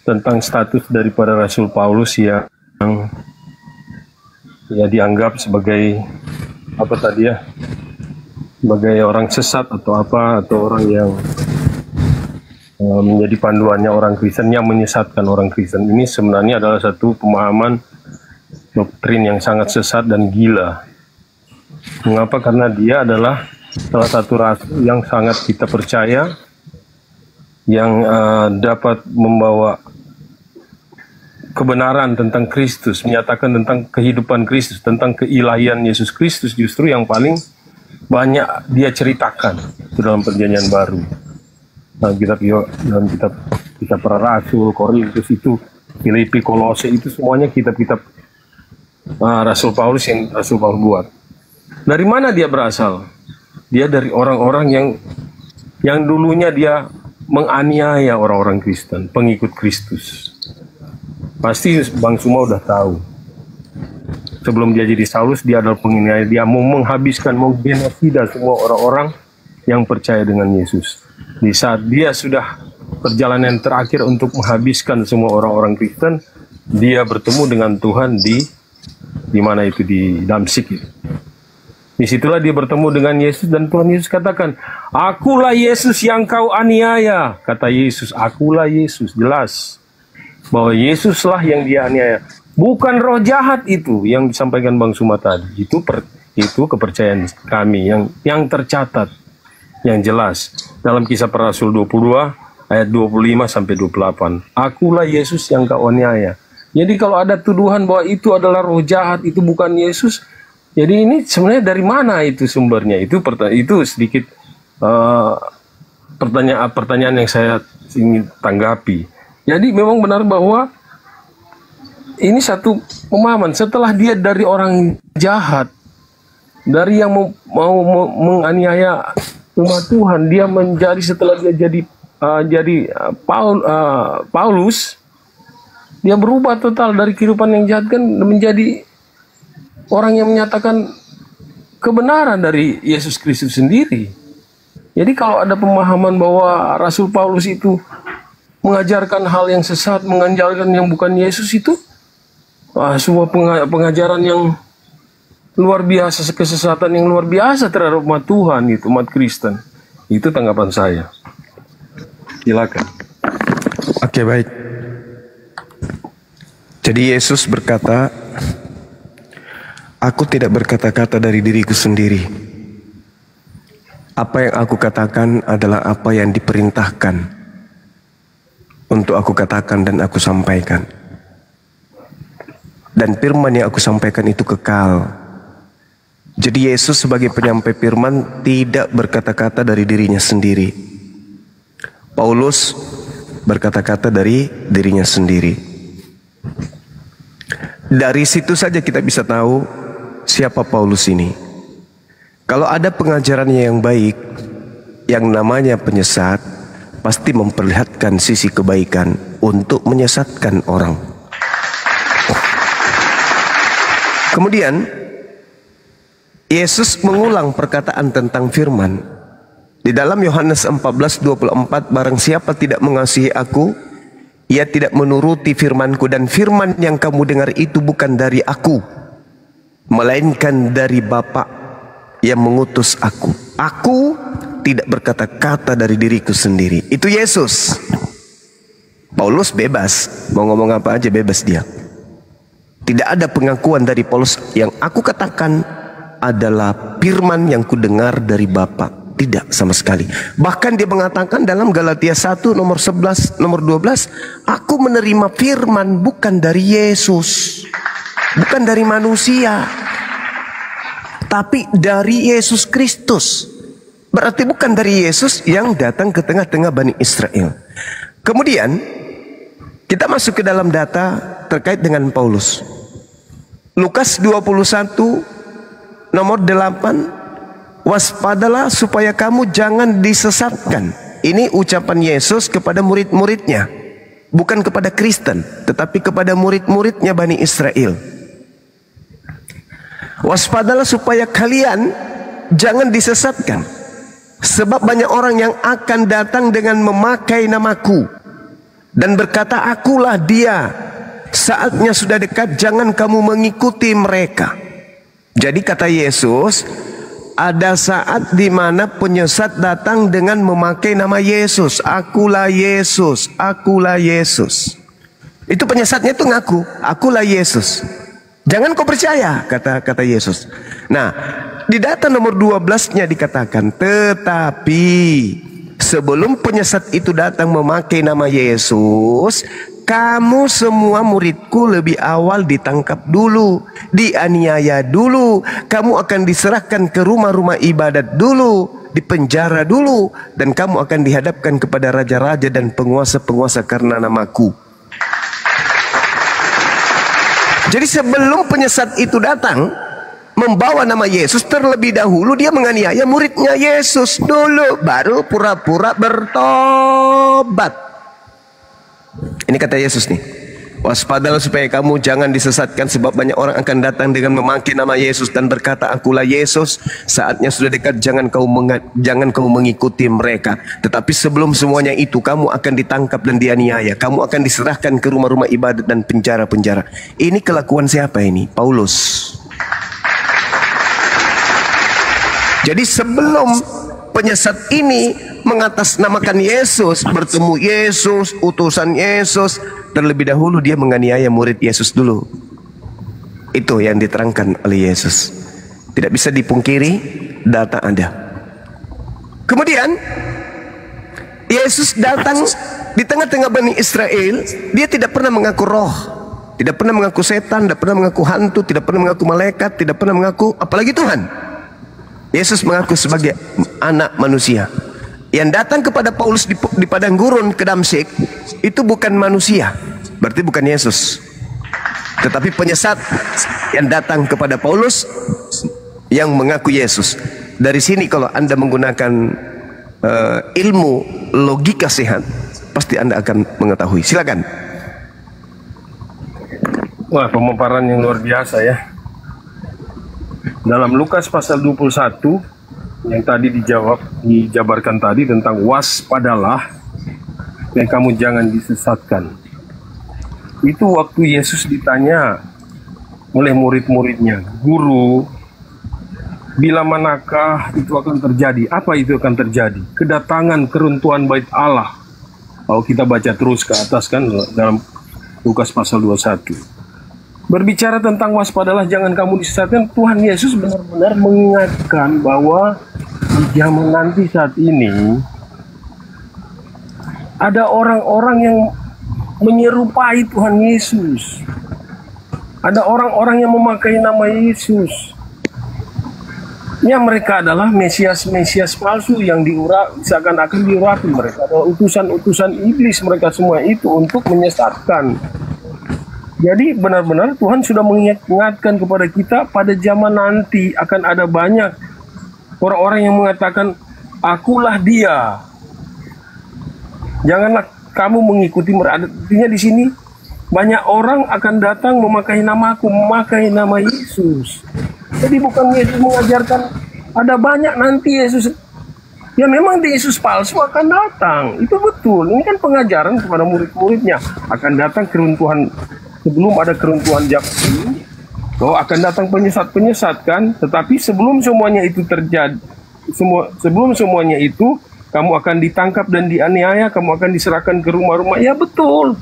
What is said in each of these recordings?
tentang status daripada Rasul Paulus yang ya dianggap sebagai apa tadi ya, sebagai orang sesat atau apa, atau orang yang menjadi panduannya orang Kristen yang menyesatkan orang Kristen. Ini sebenarnya adalah satu pemahaman doktrin yang sangat sesat dan gila. Mengapa? Karena dia adalah salah satu rasul yang sangat kita percaya, yang dapat membawa kebenaran tentang Kristus, menyatakan tentang kehidupan Kristus, tentang keilahian Yesus Kristus, justru yang paling banyak dia ceritakan itu dalam Perjanjian Baru. Dalam kitab para rasul, Korintus itu, Filipi, Kolose, itu semuanya kitab-kitab Rasul Paulus yang Rasul Paulus buat. Dari mana dia berasal? Dia dari orang-orang yang dulunya dia menganiaya orang-orang Kristen, pengikut Kristus. Pasti Bang Suma udah tahu. Sebelum dia jadi Saulus, dia adalah penganiaya. Dia mau menghabiskan, mau genosida semua orang-orang yang percaya dengan Yesus. Di saat dia sudah perjalanan terakhir untuk menghabiskan semua orang-orang Kristen, dia bertemu dengan Tuhan di mana itu, di Damsik itu. Disitulah dia bertemu dengan Yesus, dan Tuhan Yesus katakan, "Akulah Yesus yang kau aniaya." Kata Yesus, "Akulah Yesus." Jelas bahwa Yesuslah yang dia aniaya. Bukan roh jahat itu yang disampaikan Bang Suma tadi. Itu kepercayaan kami yang tercatat, yang jelas dalam Kisah Para Rasul 22 ayat 25 sampai 28. "Akulah Yesus yang kau aniaya." Jadi kalau ada tuduhan bahwa itu adalah roh jahat, itu bukan Yesus, jadi ini sebenarnya dari mana itu sumbernya? Itu sedikit pertanyaan yang saya ingin tanggapi. Jadi memang benar bahwa ini satu pemahaman, setelah dia dari orang jahat, dari yang mau menganiaya umat Tuhan, dia menjadi, setelah dia jadi Paulus, dia berubah total dari kehidupan yang jahat kan menjadi orang yang menyatakan kebenaran dari Yesus Kristus sendiri. Jadi kalau ada pemahaman bahwa Rasul Paulus itu mengajarkan hal yang sesat, mengajarkan yang bukan Yesus, itu sebuah pengajaran yang luar biasa, kesesatan yang luar biasa terhadap umat Tuhan, itu umat Kristen. Itu tanggapan saya. Silakan. Oke, baik. Jadi Yesus berkata, "Aku tidak berkata-kata dari diriku sendiri. Apa yang aku katakan adalah apa yang diperintahkan untuk aku katakan dan aku sampaikan. Dan firman yang aku sampaikan itu kekal." Jadi Yesus sebagai penyampai firman tidak berkata-kata dari dirinya sendiri. Paulus berkata-kata dari dirinya sendiri. Dari situ saja kita bisa tahu siapa Paulus ini. Kalau ada pengajarannya yang baik, yang namanya penyesat, pasti memperlihatkan sisi kebaikan untuk menyesatkan orang. Kemudian Yesus mengulang perkataan tentang firman. Di dalam Yohanes 14:24, "Barang siapa tidak mengasihi aku, ia tidak menuruti firmanku, dan firman yang kamu dengar itu bukan dari aku, melainkan dari Bapa yang mengutus aku. Aku tidak berkata-kata dari diriku sendiri." Itu Yesus. Paulus bebas, mau ngomong apa aja bebas dia. Tidak ada pengakuan dari Paulus, "Yang aku katakan adalah firman yang kudengar dari Bapa." Tidak sama sekali. Bahkan dia mengatakan dalam Galatia 1 nomor 11, nomor 12, "Aku menerima firman bukan dari Yesus, bukan dari manusia, tapi dari Yesus Kristus." Berarti bukan dari Yesus yang datang ke tengah-tengah Bani Israel. Kemudian kita masuk ke dalam data terkait dengan Paulus. Lukas 21 nomor 8, "Waspadalah supaya kamu jangan disesatkan." Ini ucapan Yesus kepada murid-muridnya, bukan kepada Kristen, tetapi kepada murid-muridnya Bani Israel. "Waspadalah supaya kalian jangan disesatkan, sebab banyak orang yang akan datang dengan memakai namaku dan berkata, akulah dia. Saatnya sudah dekat, jangan kamu mengikuti mereka. Jadi kata Yesus, ada saat di mana penyesat datang dengan memakai nama Yesus. Akulah Yesus, akulah Yesus. Itu penyesatnya itu ngaku, akulah Yesus. Jangan kau percaya, kata Yesus. Nah, di data nomor 12-nya dikatakan, tetapi sebelum penyesat itu datang memakai nama Yesus, kamu semua muridku lebih awal ditangkap dulu, dianiaya dulu, kamu akan diserahkan ke rumah-rumah ibadat dulu, dipenjara dulu, dan kamu akan dihadapkan kepada raja-raja dan penguasa-penguasa karena namaku. Jadi sebelum penyesat itu datang membawa nama Yesus, terlebih dahulu dia menganiaya muridnya Yesus dulu, baru pura-pura bertobat. Ini kata Yesus nih, waspadalah supaya kamu jangan disesatkan, sebab banyak orang akan datang dengan memakai nama Yesus dan berkata, akulah Yesus. Saatnya sudah dekat, jangan kau mengikuti mereka. Tetapi sebelum semuanya itu, kamu akan ditangkap dan dianiaya, kamu akan diserahkan ke rumah-rumah ibadat dan penjara-penjara. Ini kelakuan siapa ini? Paulus. Jadi sebelum penyesat ini mengatasnamakan Yesus, bertemu Yesus, utusan Yesus, terlebih dahulu dia menganiaya murid Yesus dulu. Itu yang diterangkan oleh Yesus. Tidak bisa dipungkiri, data ada. Kemudian Yesus datang di tengah-tengah Bani Israel. Dia tidak pernah mengaku roh, tidak pernah mengaku setan, tidak pernah mengaku hantu, tidak pernah mengaku malaikat, tidak pernah mengaku apalagi Tuhan. Yesus mengaku sebagai anak manusia. Yang datang kepada Paulus di padang gurun ke Damsyik itu bukan manusia, berarti bukan Yesus, tetapi penyesat yang datang kepada Paulus yang mengaku Yesus. Dari sini kalau Anda menggunakan ilmu logika sehat, pasti Anda akan mengetahui. Silakan. Wah, pemaparan yang luar biasa ya. Dalam Lukas pasal 21 yang tadi dijabarkan tadi tentang waspadalah dan kamu jangan disesatkan. Itu waktu Yesus ditanya oleh murid-muridnya, guru, bila manakah itu akan terjadi? Apa itu akan terjadi? Kedatangan keruntuhan bait Allah. Kalau kita baca terus ke atas kan dalam Lukas pasal 21. Berbicara tentang waspadalah jangan kamu disesatkan, Tuhan Yesus benar-benar mengingatkan bahwa di zaman nanti saat ini ada orang-orang yang menyerupai Tuhan Yesus. Ada orang-orang yang memakai nama Yesus. Ya, mereka adalah Mesias-Mesias palsu yang seakan-akan diurapi. Mereka adalah utusan-utusan iblis, mereka semua itu untuk menyesatkan. Jadi benar-benar Tuhan sudah mengingatkan kepada kita pada zaman nanti akan ada banyak orang-orang yang mengatakan, akulah dia. Janganlah kamu mengikuti mereka. Artinya di sini banyak orang akan datang memakai namaku, memakai nama Yesus. Jadi bukan Yesus mengajarkan, ada banyak nanti Yesus. Ya memang Yesus palsu akan datang. Itu betul. Ini kan pengajaran kepada murid-muridnya. Akan datang keruntuhan. Sebelum ada keruntuhan zaman ini, akan datang penyesat-penyesat kan. Tetapi sebelum semuanya itu terjadi, sebelum semuanya itu, kamu akan ditangkap dan dianiaya, kamu akan diserahkan ke rumah-rumah. Ya betul.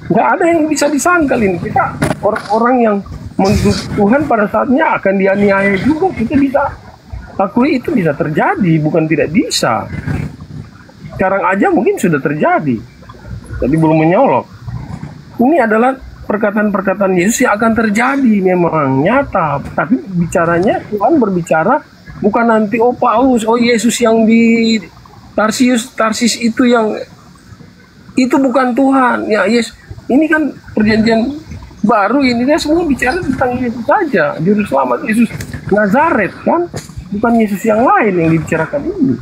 Nggak ada yang bisa disangkal ini. Kita orang-orang yang mengikuti Tuhan pada saatnya akan dianiaya juga. Kita bisa akui itu bisa terjadi, bukan tidak bisa. Sekarang aja mungkin sudah terjadi. Jadi belum menyolok. Ini adalah perkataan-perkataan Yesus yang akan terjadi memang nyata. Tapi bicaranya Tuhan berbicara bukan nanti Paulus, Yesus yang di Tarsis itu yang itu bukan Tuhan. Ya Yesus, ini kan perjanjian baru ini dia semua bicara tentang Yesus saja, juru selamat Yesus Nazaret kan, bukan Yesus yang lain yang dibicarakan ini.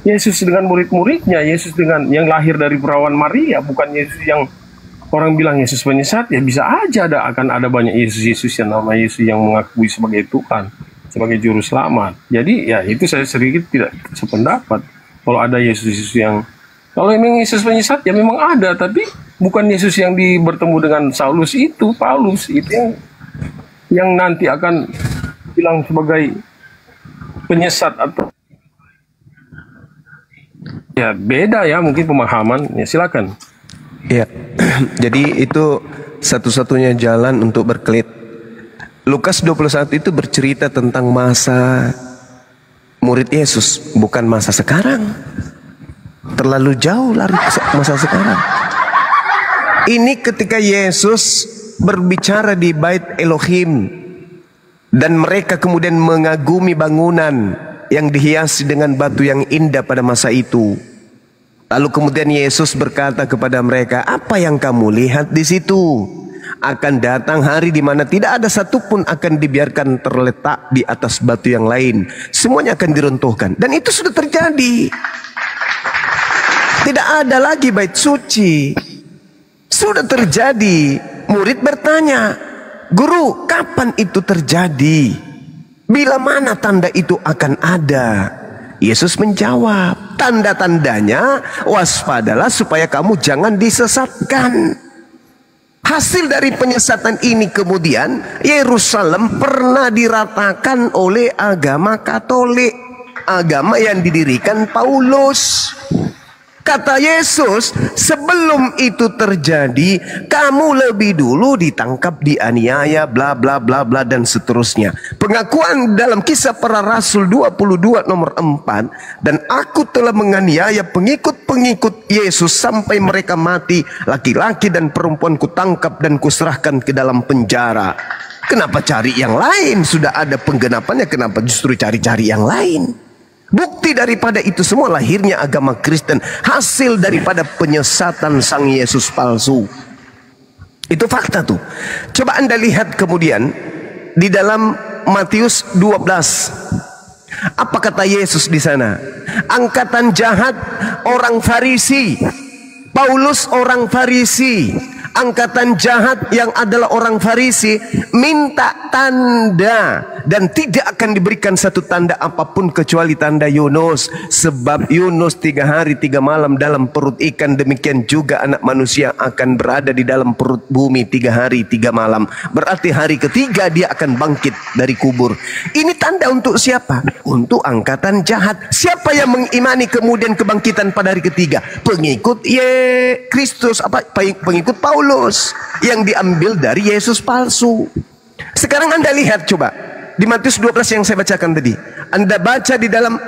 Yesus dengan murid-muridnya, Yesus dengan yang lahir dari perawan Maria, bukan Yesus yang orang bilang Yesus penyesat. Ya bisa aja akan ada banyak Yesus yang nama Yesus yang mengakui sebagai Tuhan, sebagai juru selamat. Jadi ya itu saya sedikit tidak sependapat. Kalau ada Yesus yang Kalau memang Yesus penyesat, ya memang ada, tapi bukan Yesus yang bertemu dengan Saulus itu, Paulus itu yang nanti akan bilang sebagai penyesat atau ya beda ya mungkin pemahaman. Ya silakan. Ya, jadi itu satu-satunya jalan untuk berkelit. Lukas 21 itu bercerita tentang masa murid Yesus, bukan masa sekarang. Terlalu jauh lari ke masa sekarang. Ini ketika Yesus berbicara di Bait Elohim dan mereka kemudian mengagumi bangunan yang dihiasi dengan batu yang indah pada masa itu. Lalu kemudian Yesus berkata kepada mereka, apa yang kamu lihat di situ? Akan datang hari di mana tidak ada satupun akan dibiarkan terletak di atas batu yang lain. Semuanya akan diruntuhkan. Dan itu sudah terjadi. Tidak ada lagi bait suci. Sudah terjadi. Murid bertanya, Guru, kapan itu terjadi? Bila mana tanda itu akan ada? Yesus menjawab, tanda-tandanya waspadalah supaya kamu jangan disesatkan. Hasil dari penyesatan ini kemudian Yerusalem pernah diratakan oleh agama Katolik, agama yang didirikan Paulus. Kata Yesus, sebelum itu terjadi, kamu lebih dulu ditangkap, dianiaya, bla bla bla bla dan seterusnya. Pengakuan dalam Kisah Para Rasul 22 nomor 4, dan aku telah menganiaya pengikut-pengikut Yesus sampai mereka mati, laki-laki dan perempuan kutangkap dan kuserahkan ke dalam penjara. Kenapa cari yang lain? Sudah ada penggenapannya, kenapa justru cari-cari yang lain? Bukti daripada itu semua lahirnya agama Kristen, hasil daripada penyesatan sang Yesus palsu. Itu fakta tuh. Coba Anda lihat kemudian di dalam Matius 12. Apa kata Yesus di sana? Angkatan jahat orang Farisi. Paulus orang Farisi. Angkatan jahat yang adalah orang Farisi minta tanda, dan tidak akan diberikan satu tanda apapun kecuali tanda Yunus. Sebab Yunus 3 hari 3 malam dalam perut ikan, demikian juga anak manusia akan berada di dalam perut bumi 3 hari 3 malam. Berarti hari ketiga dia akan bangkit dari kubur. Ini tanda untuk siapa? Untuk angkatan jahat. Siapa yang mengimani kemudian kebangkitan pada hari ketiga? Pengikut Kristus, pengikut Paulus yang diambil dari Yesus palsu. Sekarang Anda lihat coba di Matius 12 yang saya bacakan tadi. Anda baca di dalam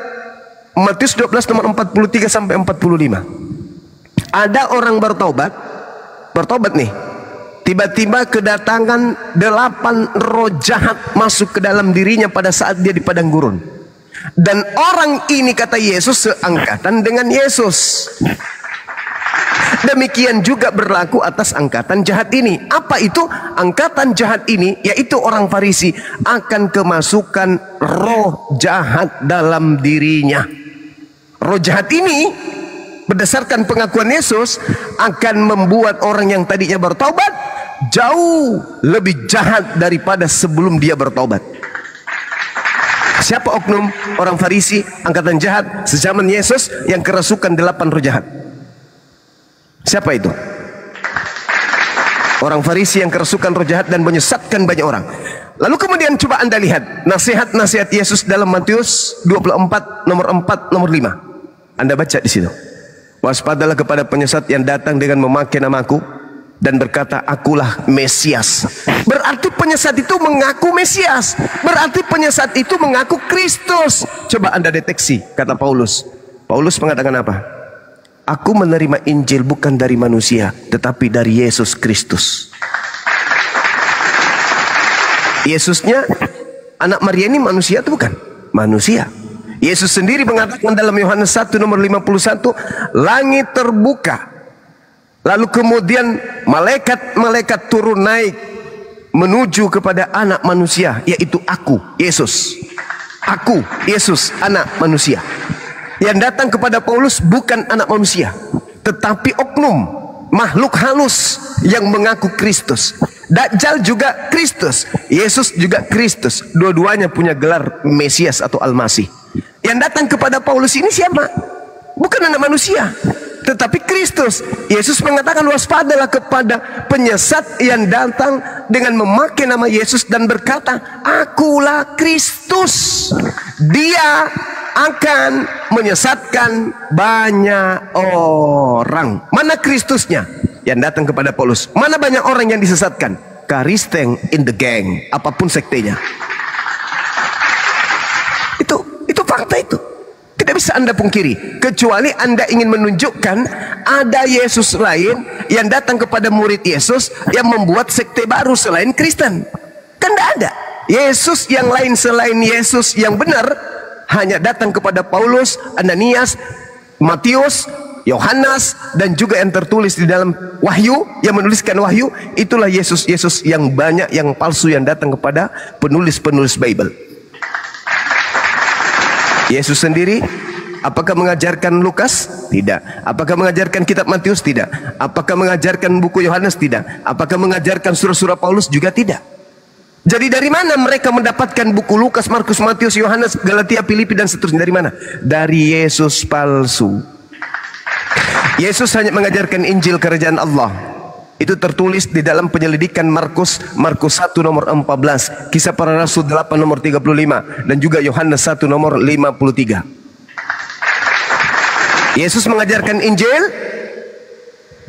Matius 12 nomor 43 sampai 45. Ada orang bertobat nih. Tiba-tiba kedatangan 8 roh jahat masuk ke dalam dirinya pada saat dia di padang gurun. Dan orang ini kata Yesus seangkatan dengan Yesus. Demikian juga berlaku atas angkatan jahat ini. Apa itu angkatan jahat ini? Yaitu orang Farisi akan kemasukan roh jahat dalam dirinya. Roh jahat ini berdasarkan pengakuan Yesus akan membuat orang yang tadinya bertobat jauh lebih jahat daripada sebelum dia bertobat. Siapa oknum orang Farisi angkatan jahat sezaman Yesus yang kerasukan 8 roh jahat? Siapa itu? Orang Farisi yang kerasukan roh jahat dan menyesatkan banyak orang. Lalu kemudian coba Anda lihat nasihat-nasihat Yesus dalam Matius 24 nomor 4 nomor 5. Anda baca di situ. Waspadalah kepada penyesat yang datang dengan memakai namaku dan berkata, akulah Mesias. Berarti penyesat itu mengaku Mesias. Berarti penyesat itu mengaku Kristus. Coba Anda deteksi kata Paulus. Paulus mengatakan apa? Aku menerima Injil bukan dari manusia, tetapi dari Yesus Kristus. Yesusnya anak Maria ini manusia atau bukan? Manusia. Yesus sendiri mengatakan dalam Yohanes 1 nomor 51, langit terbuka. Lalu kemudian malaikat-malaikat turun naik menuju kepada anak manusia, yaitu aku, Yesus. Aku, Yesus, anak manusia. Yang datang kepada Paulus bukan anak manusia, tetapi oknum, makhluk halus yang mengaku Kristus. Dajjal juga Kristus, Yesus juga Kristus. Dua-duanya punya gelar Mesias atau Al-Masih. Yang datang kepada Paulus ini siapa? Bukan anak manusia, tetapi Kristus. Yesus mengatakan waspadalah kepada penyesat yang datang dengan memakai nama Yesus dan berkata, akulah Kristus. Dia akan menyesatkan banyak orang. Mana Kristusnya yang datang kepada Paulus? Mana banyak orang yang disesatkan? Karisteng in the gang, apapun sektenya. Itu fakta itu. Tidak bisa Anda pungkiri, kecuali Anda ingin menunjukkan ada Yesus lain yang datang kepada murid Yesus yang membuat sekte baru selain Kristen. Kan tidak ada. Yesus yang lain selain Yesus yang benar hanya datang kepada Paulus, Ananias, Matius, Yohanes, dan juga yang tertulis di dalam Wahyu, yang menuliskan Wahyu. Itulah Yesus yang banyak, yang palsu, yang datang kepada penulis-penulis Bible. Yesus sendiri apakah mengajarkan Lukas? Tidak. Apakah mengajarkan kitab Matius? Tidak. Apakah mengajarkan buku Yohanes? Tidak. Apakah mengajarkan surah-surah Paulus? Juga tidak. Jadi dari mana mereka mendapatkan buku Lukas, Markus, Matius, Yohanes, Galatia, Filipi dan seterusnya? Dari mana? Dari Yesus palsu. Yesus hanya mengajarkan Injil kerajaan Allah. Itu tertulis di dalam penyelidikan Markus 1 nomor 14, Kisah Para Rasul 8 nomor 35, dan juga Yohanes 1 nomor 53. Yesus mengajarkan Injil,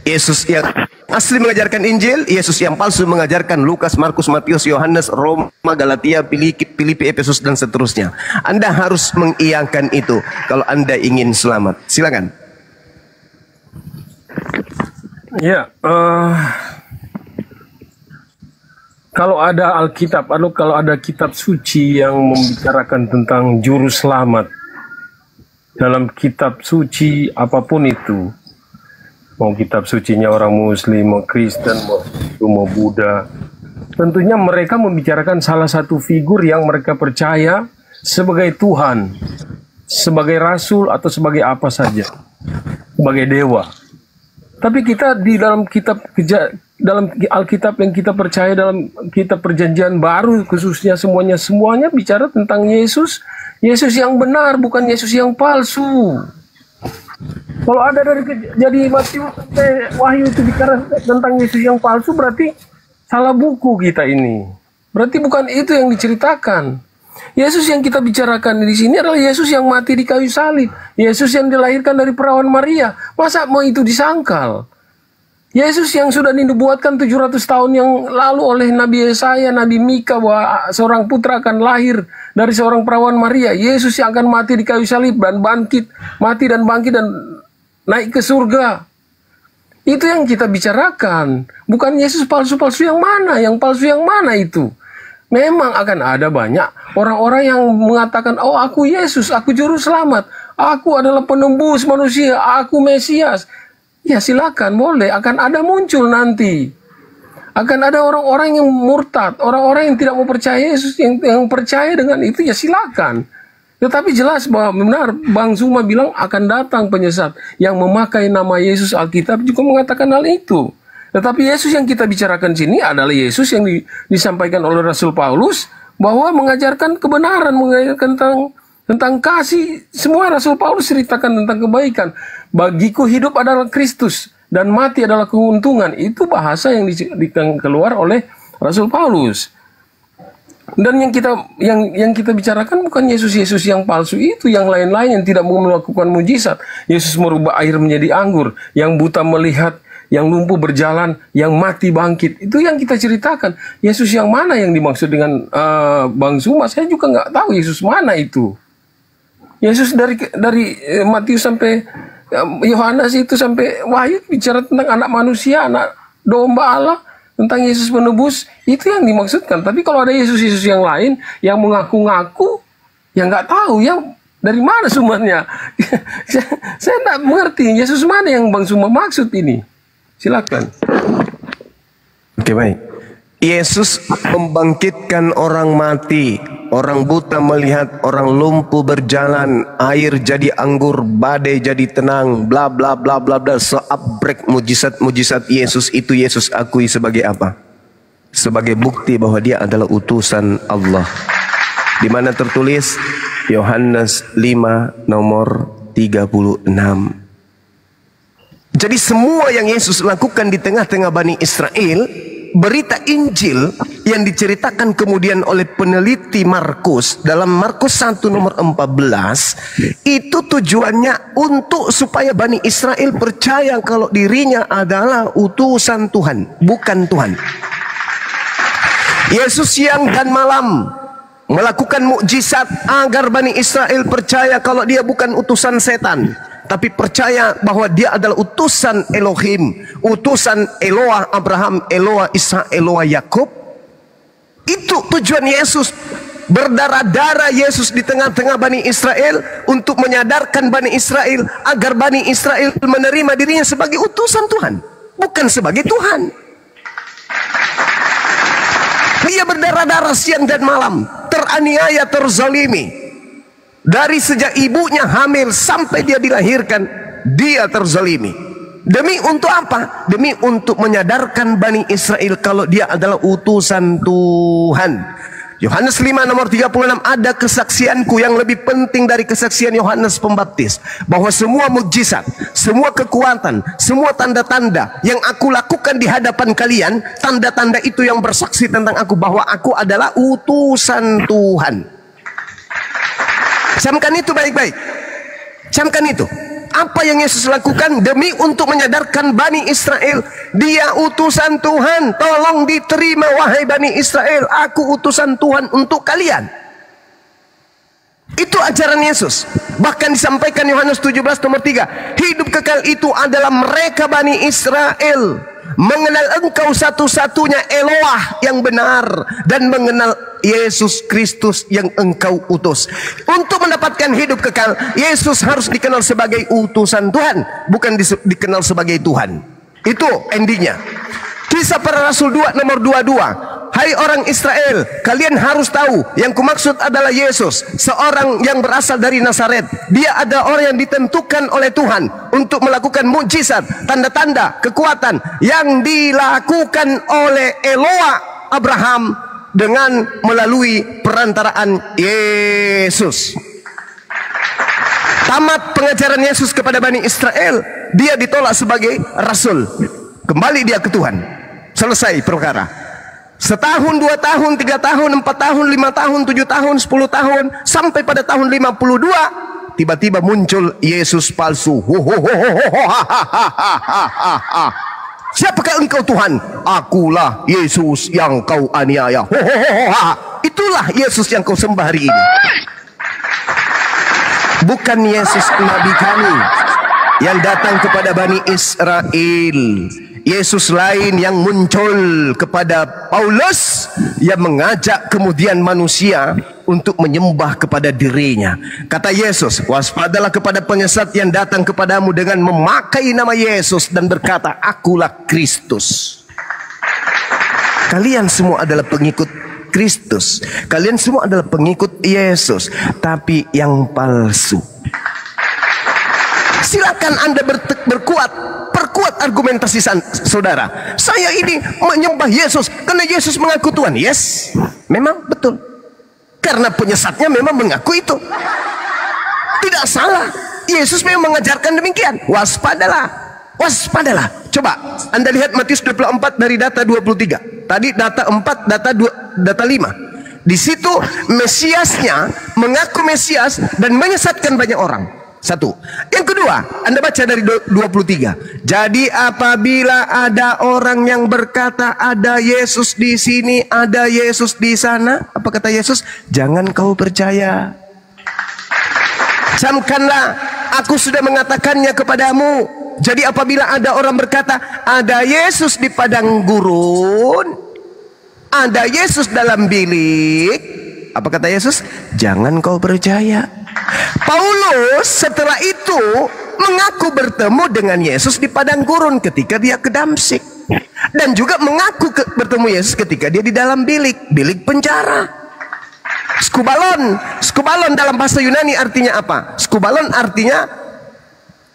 Yesus yang asli mengajarkan Injil, Yesus yang palsu mengajarkan Lukas, Markus, Matius, Yohanes, Roma, Galatia, Filipi, Efesus dan seterusnya. Anda harus mengiyakan itu kalau Anda ingin selamat. Silakan. Ya, kalau ada Alkitab, kalau ada kitab suci yang membicarakan tentang juru selamat, dalam kitab suci apapun itu, mau kitab sucinya orang Muslim, mau Kristen, mau Buddha, tentunya mereka membicarakan salah satu figur yang mereka percaya sebagai Tuhan, sebagai Rasul atau sebagai apa saja, sebagai dewa. Tapi kita di dalam dalam Alkitab yang kita percaya, dalam kitab Perjanjian Baru khususnya, semuanya bicara tentang Yesus yang benar, bukan Yesus yang palsu. Kalau ada jadi Matius Wahyu itu bicara tentang Yesus yang palsu, berarti salah buku kita ini. Berarti bukan itu yang diceritakan. Yesus yang kita bicarakan di sini adalah Yesus yang mati di kayu salib. Yesus yang dilahirkan dari perawan Maria. Masa mau itu disangkal? Yesus yang sudah dinubuatkan 700 tahun yang lalu oleh Nabi Yesaya, Nabi Mika, bahwa seorang putra akan lahir dari seorang perawan Maria. Yesus yang akan mati di kayu salib dan bangkit, mati dan bangkit dan naik ke surga. Itu yang kita bicarakan. Bukan Yesus palsu-palsu yang mana, yang palsu yang mana itu. Memang akan ada banyak orang-orang yang mengatakan, oh aku Yesus, aku juru selamat, aku adalah penembus manusia, aku Mesias. Ya silakan, boleh, akan ada muncul nanti. Akan ada orang-orang yang murtad, orang-orang yang tidak mau percaya Yesus, yang percaya dengan itu, ya silakan. Tetapi jelas bahwa benar, Bang Zuma bilang akan datang penyesat yang memakai nama Yesus. Alkitab juga mengatakan hal itu. Tetapi Yesus yang kita bicarakan sini adalah Yesus yang disampaikan oleh Rasul Paulus, bahwa mengajarkan kebenaran, mengajarkan tentang kasih. Semua Rasul Paulus ceritakan tentang kebaikan. Bagiku hidup adalah Kristus dan mati adalah keuntungan. Itu bahasa yang keluar oleh Rasul Paulus. Dan yang kita bicarakan bukan Yesus yang palsu itu, yang lain-lain yang tidak mau melakukan mujizat. Yesus merubah air menjadi anggur, yang buta melihat, yang lumpuh berjalan, yang mati bangkit. Itu yang kita ceritakan. Yesus yang mana yang dimaksud dengan Bang Zuma? Saya juga nggak tahu Yesus mana itu. Yesus dari Matius sampai Yohanes itu sampai Wahyu bicara tentang anak manusia, anak domba Allah, tentang Yesus penebus. Itu yang dimaksudkan. Tapi kalau ada Yesus yang lain yang mengaku-ngaku, ya nggak tahu ya dari mana sumbernya. Saya nggak mengerti Yesus mana yang Bang Zuma maksud ini. Silakan. Oke, baik. Yesus membangkitkan orang mati, orang buta melihat, orang lumpuh berjalan, air jadi anggur, badai jadi tenang, bla bla bla bla bla. Seabrek mujizat Yesus itu Yesus akui sebagai apa? Sebagai bukti bahwa dia adalah utusan Allah. Di mana tertulis Yohanes 5 nomor 36. Jadi semua yang Yesus lakukan di tengah-tengah Bani Israel, berita Injil yang diceritakan kemudian oleh peneliti Markus dalam Markus 1 nomor 14, itu tujuannya untuk supaya Bani Israel percaya kalau dirinya adalah utusan Tuhan, bukan Tuhan. Yesus siang dan malam melakukan mukjizat agar Bani Israel percaya kalau dia bukan utusan setan, tapi percaya bahwa dia adalah utusan Elohim, utusan Eloah Abraham, Eloah Ishak, Eloah Yakub. Itu tujuan Yesus. Berdarah-darah Yesus di tengah-tengah Bani Israel untuk menyadarkan Bani Israel agar Bani Israel menerima dirinya sebagai utusan Tuhan, bukan sebagai Tuhan. Dia berdarah-darah siang dan malam, teraniaya, terzalimi. Dari sejak ibunya hamil sampai dia dilahirkan, dia terzalimi. Demi untuk apa? Demi untuk menyadarkan Bani Israel kalau dia adalah utusan Tuhan. Yohanes 5 nomor 36, ada kesaksianku yang lebih penting dari kesaksian Yohanes Pembaptis, bahwa semua mukjizat, semua kekuatan, semua tanda-tanda yang aku lakukan di hadapan kalian, tanda-tanda itu yang bersaksi tentang aku, bahwa aku adalah utusan Tuhan. Camkan itu baik-baik. Camkan itu. Apa yang Yesus lakukan demi untuk menyadarkan Bani Israel, dia utusan Tuhan. Tolong diterima wahai Bani Israel, aku utusan Tuhan untuk kalian. Itu ajaran Yesus. Bahkan disampaikan Yohanes 17 nomor 3, hidup kekal itu adalah mereka Bani Israel mengenal engkau satu-satunya Eloah yang benar, dan mengenal Yesus Kristus yang engkau utus. Untuk mendapatkan hidup kekal, Yesus harus dikenal sebagai utusan Tuhan, bukan dikenal sebagai Tuhan. Itu endingnya. Kisah Para Rasul 2 nomor 22. Hai orang Israel, kalian harus tahu yang kumaksud adalah Yesus, seorang yang berasal dari Nazaret. Dia ada orang yang ditentukan oleh Tuhan untuk melakukan mukjizat, tanda-tanda, kekuatan yang dilakukan oleh Eloah Abraham dengan melalui perantaraan Yesus. Tamat pengajaran Yesus kepada Bani Israel, dia ditolak sebagai rasul. Kembali dia ke Tuhan. Selesai perkara. Setahun, 2 tahun, 3 tahun, 4 tahun, 5 tahun, 7 tahun, 10 tahun, sampai pada tahun 52, tiba-tiba muncul Yesus palsu. Siapakah engkau Tuhan? Akulah Yesus yang kau aniaya. Itulah Yesus yang kau sembah hari ini. Bukan Yesus Nabi kami yang datang kepada Bani Israel. Yesus lain yang muncul kepada Paulus, yang mengajak kemudian manusia untuk menyembah kepada dirinya. Kata Yesus, waspadalah kepada penyesat yang datang kepadamu dengan memakai nama Yesus dan berkata, akulah Kristus. Kalian semua adalah pengikut Kristus. Kalian semua adalah pengikut Yesus, tapi yang palsu. Silakan Anda perkuat argumentasi saudara. Saya ini menyembah Yesus karena Yesus mengaku Tuhan. Yes, memang betul. Karena penyesatnya memang mengaku itu. Tidak salah. Yesus memang mengajarkan demikian. Waspadalah. Waspadalah. Coba Anda lihat Matius 24 dari data 23. Tadi data 4, data 5. Di situ Mesiasnya mengaku Mesias dan menyesatkan banyak orang. Satu. Yang kedua, Anda baca dari 23. Jadi apabila ada orang yang berkata ada Yesus di sini, ada Yesus di sana, apa kata Yesus? Jangan kau percaya. Camkanlah, aku sudah mengatakannya kepadamu. Jadi apabila ada orang berkata ada Yesus di padang gurun, ada Yesus dalam bilik, apa kata Yesus? Jangan kau percaya. Paulus setelah itu mengaku bertemu dengan Yesus di padang gurun ketika dia ke Damsyik, dan juga mengaku bertemu Yesus ketika dia di dalam bilik penjara. Skubalon dalam bahasa Yunani artinya apa? Skubalon artinya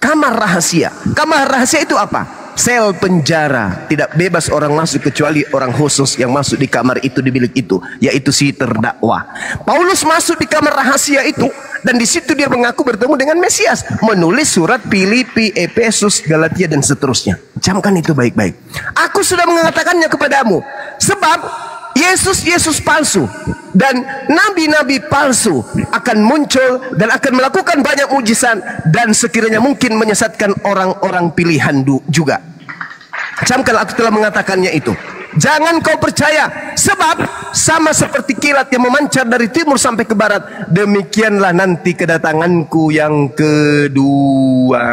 kamar rahasia. Kamar rahasia itu apa? sel penjara. Tidak bebas orang masuk kecuali orang khusus yang masuk di kamar itu, di bilik itu, yaitu si terdakwa. Paulus masuk di kamar rahasia itu, dan di situ dia mengaku bertemu dengan Mesias, menulis surat Filipi, Efesus, Galatia, dan seterusnya. Camkan itu baik-baik. Aku sudah mengatakannya kepadamu, sebab Yesus palsu dan nabi-nabi palsu akan muncul dan akan melakukan banyak mujizat dan sekiranya mungkin menyesatkan orang-orang pilihan juga. Camkan, aku telah mengatakannya itu. Jangan kau percaya, sebab sama seperti kilat yang memancar dari timur sampai ke barat, demikianlah nanti kedatanganku yang kedua.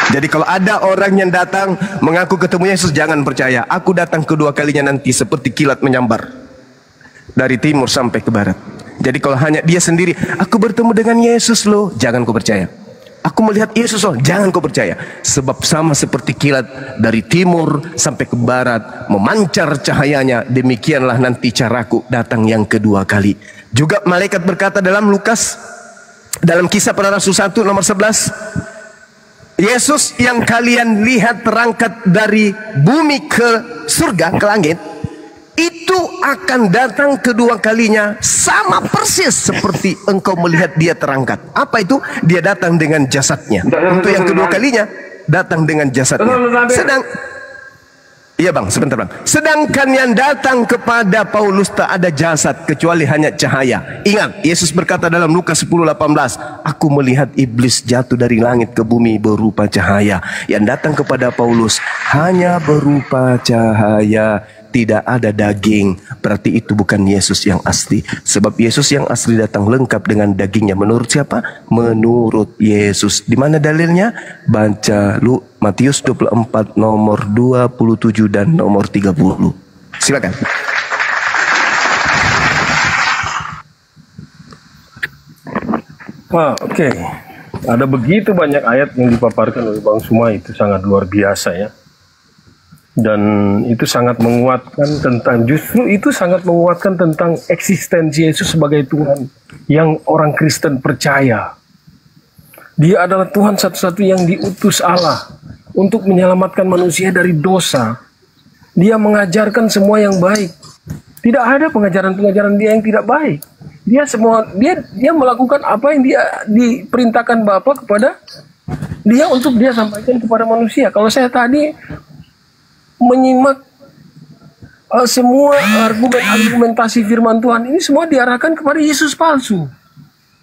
Jadi kalau ada orang yang datang mengaku ketemu Yesus, jangan percaya. Aku datang kedua kalinya nanti seperti kilat menyambar dari timur sampai ke barat. Jadi kalau hanya dia sendiri, aku bertemu dengan Yesus loh, jangan kau percaya. Aku melihat Yesus loh, jangan kau percaya. Sebab sama seperti kilat dari timur sampai ke barat, memancar cahayanya, demikianlah nanti caraku datang yang kedua kali. Juga malaikat berkata dalam Lukas, dalam Kisah Para Rasul 1 nomor 11, Yesus yang kalian lihat terangkat dari bumi ke surga, ke langit, itu akan datang kedua kalinya sama persis seperti engkau melihat dia terangkat. Apa itu? Dia datang dengan jasadnya. Untuk yang kedua kalinya datang dengan jasadnya. Iya bang, sebentar bang. Sedangkan yang datang kepada Paulus tak ada jasad kecuali hanya cahaya. Ingat, Yesus berkata dalam Lukas 10:18, aku melihat iblis jatuh dari langit ke bumi berupa cahaya. Yang datang kepada Paulus hanya berupa cahaya, tidak ada daging. Berarti itu bukan Yesus yang asli. Sebab Yesus yang asli datang lengkap dengan dagingnya. Menurut siapa? Menurut Yesus. Di mana dalilnya? Baca Matius 24 nomor 27 dan nomor 30. Silakan. Oke. Ada begitu banyak ayat yang dipaparkan oleh Bang Suma, itu sangat luar biasa ya. Dan itu sangat menguatkan tentang, justru itu sangat menguatkan tentang eksistensi Yesus sebagai Tuhan yang orang Kristen percaya. Dia adalah Tuhan satu-satu yang diutus Allah untuk menyelamatkan manusia dari dosa. Dia mengajarkan semua yang baik. Tidak ada pengajaran-pengajaran dia yang tidak baik. Dia melakukan apa yang dia diperintahkan Bapa kepada dia untuk dia sampaikan kepada manusia. Kalau saya tadi menyimak semua argumentasi firman Tuhan ini, semua diarahkan kepada Yesus palsu.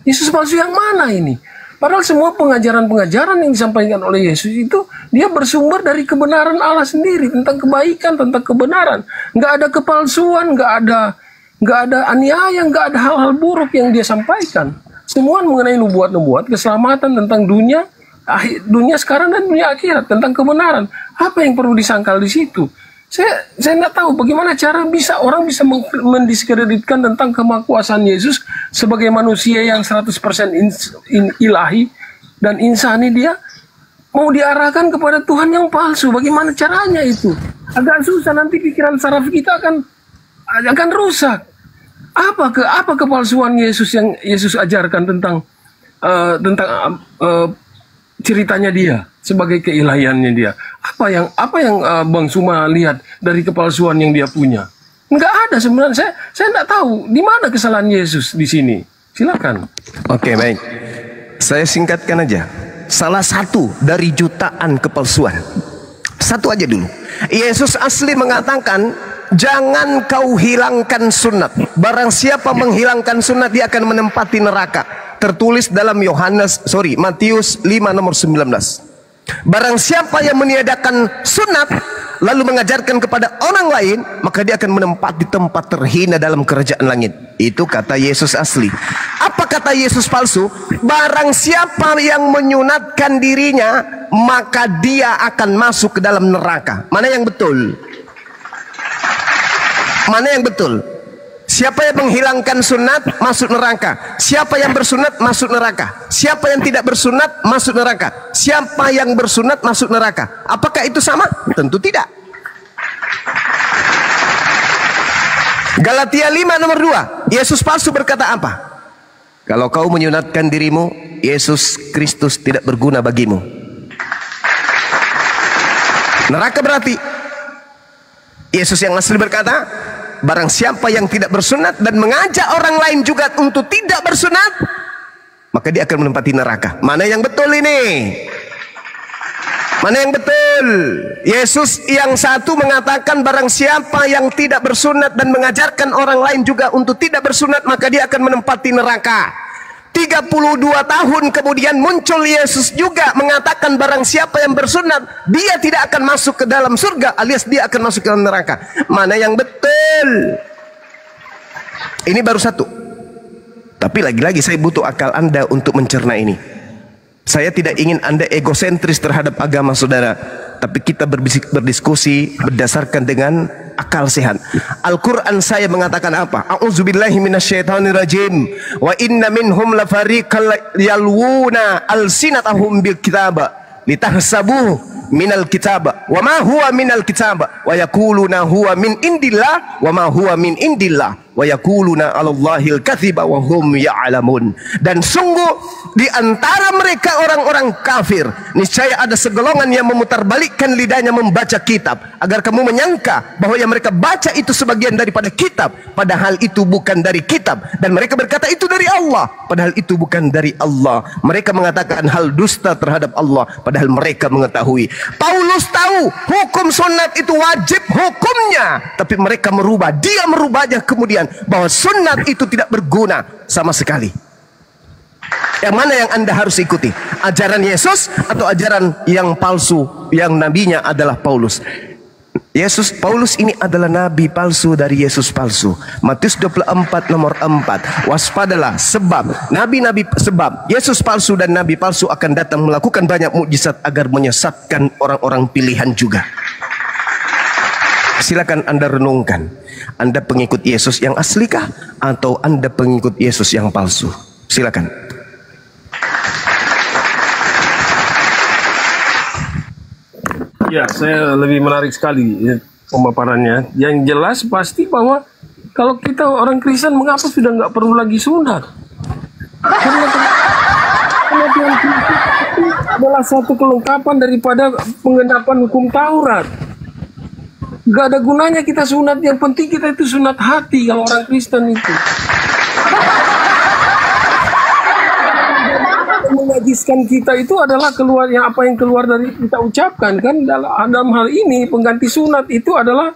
Yesus palsu yang mana ini? Padahal semua pengajaran-pengajaran yang disampaikan oleh Yesus itu dia bersumber dari kebenaran Allah sendiri, tentang kebaikan, tentang kebenaran. Nggak ada kepalsuan, nggak ada aniaya, nggak ada hal-hal buruk yang dia sampaikan. Semua mengenai nubuat-nubuat, keselamatan tentang dunia sekarang dan dunia akhirat, tentang kebenaran. Apa yang perlu disangkal di situ? Saya nggak tahu bagaimana cara orang bisa mendiskreditkan tentang kemahakuasaan Yesus sebagai manusia yang 100% ilahi dan insani. Dia mau diarahkan kepada Tuhan yang palsu. Bagaimana caranya itu? Agak susah, nanti pikiran saraf kita akan rusak. Apa kepalsuan Yesus yang Yesus ajarkan tentang ceritanya dia sebagai keilahiannya dia? Apa yang Bang Suma lihat dari kepalsuan yang dia punya? Enggak ada sebenarnya. Saya enggak tahu di mana kesalahan Yesus di sini. Silakan. Oke, baik. Saya singkatkan aja. Salah satu dari jutaan kepalsuan. Satu aja dulu. Yesus asli mengatakan, jangan kau hilangkan sunat. Barang siapa menghilangkan sunat, dia akan menempati neraka. Tertulis dalam Matius 5 nomor 19. Barang siapa yang meniadakan sunat lalu mengajarkan kepada orang lain, maka dia akan menempati tempat terhina dalam kerajaan langit. Itu kata Yesus asli. Apa kata Yesus palsu? Barang siapa yang menyunatkan dirinya, maka dia akan masuk ke dalam neraka. Mana yang betul? Mana yang betul? Siapa yang menghilangkan sunat masuk neraka. Siapa yang bersunat masuk neraka. Siapa yang tidak bersunat masuk neraka. Siapa yang bersunat masuk neraka. Apakah itu sama? Tentu tidak. Galatia 5 nomor 2. Yesus palsu berkata apa? Kalau kau menyunatkan dirimu, Yesus Kristus tidak berguna bagimu. Neraka berarti Yesus yang asli berkata, barang siapa yang tidak bersunat dan mengajak orang lain juga untuk tidak bersunat, maka dia akan menempati neraka. Mana yang betul ini? Mana yang betul? Yesus yang satu mengatakan barang siapa yang tidak bersunat dan mengajarkan orang lain juga untuk tidak bersunat, maka dia akan menempati neraka. 32 tahun kemudian muncul Yesus juga mengatakan barang siapa yang bersunat, dia tidak akan masuk ke dalam surga, alias dia akan masuk ke dalam neraka. Mana yang betul? Ini baru satu. Tapi lagi-lagi saya butuh akal Anda untuk mencerna ini. Saya tidak ingin Anda egosentris terhadap agama saudara, tapi kita berdiskusi berdasarkan dengan akal sehat. Al-Quran saya mengatakan apa? A'udzubillahi minasyaitonirrajim. Wa inna minhum lafariqal yalwuna alsinatahum bil kitaba litahsabuhu minal kitaba wa ma huwa minal kitaba wa yaquluna huwa min indillah wa ma huwa min indillah wa yaquluna 'alallahil katsiba wa hum ya'lamun. Dan sungguh di antara mereka orang-orang kafir niscaya ada segolongan yang memutarbalikkan lidahnya membaca kitab agar kamu menyangka bahwa yang mereka baca itu sebagian daripada kitab, padahal itu bukan dari kitab, dan mereka berkata itu dari Allah padahal itu bukan dari Allah. Mereka mengatakan hal dusta terhadap Allah padahal mereka mengetahui. Paulus tahu hukum sunat itu wajib hukumnya, tapi mereka dia merubahnya kemudian bahwa sunat itu tidak berguna sama sekali. Yang mana yang Anda harus ikuti? Ajaran Yesus atau ajaran yang palsu yang nabinya adalah Paulus? Paulus ini adalah nabi palsu dari Yesus palsu. Matius 24 nomor 4. Waspadalah sebab Yesus palsu dan nabi palsu akan datang melakukan banyak mukjizat agar menyesatkan orang-orang pilihan juga. Silakan Anda renungkan. Anda pengikut Yesus yang aslikah atau Anda pengikut Yesus yang palsu? Silakan. Ya, saya lebih menarik sekali pemaparannya. Yang jelas pasti bahwa kalau kita orang Kristen, mengapa sudah nggak perlu lagi sunat? Karena Tuhan Kristus itu adalah satu kelengkapan daripada penggenapan hukum Taurat. Gak ada gunanya kita sunat, yang penting kita itu sunat hati kalau orang Kristen itu. Menajiskan kita itu adalah apa yang keluar dari kita ucapkan kan. Dalam hal ini pengganti sunat itu adalah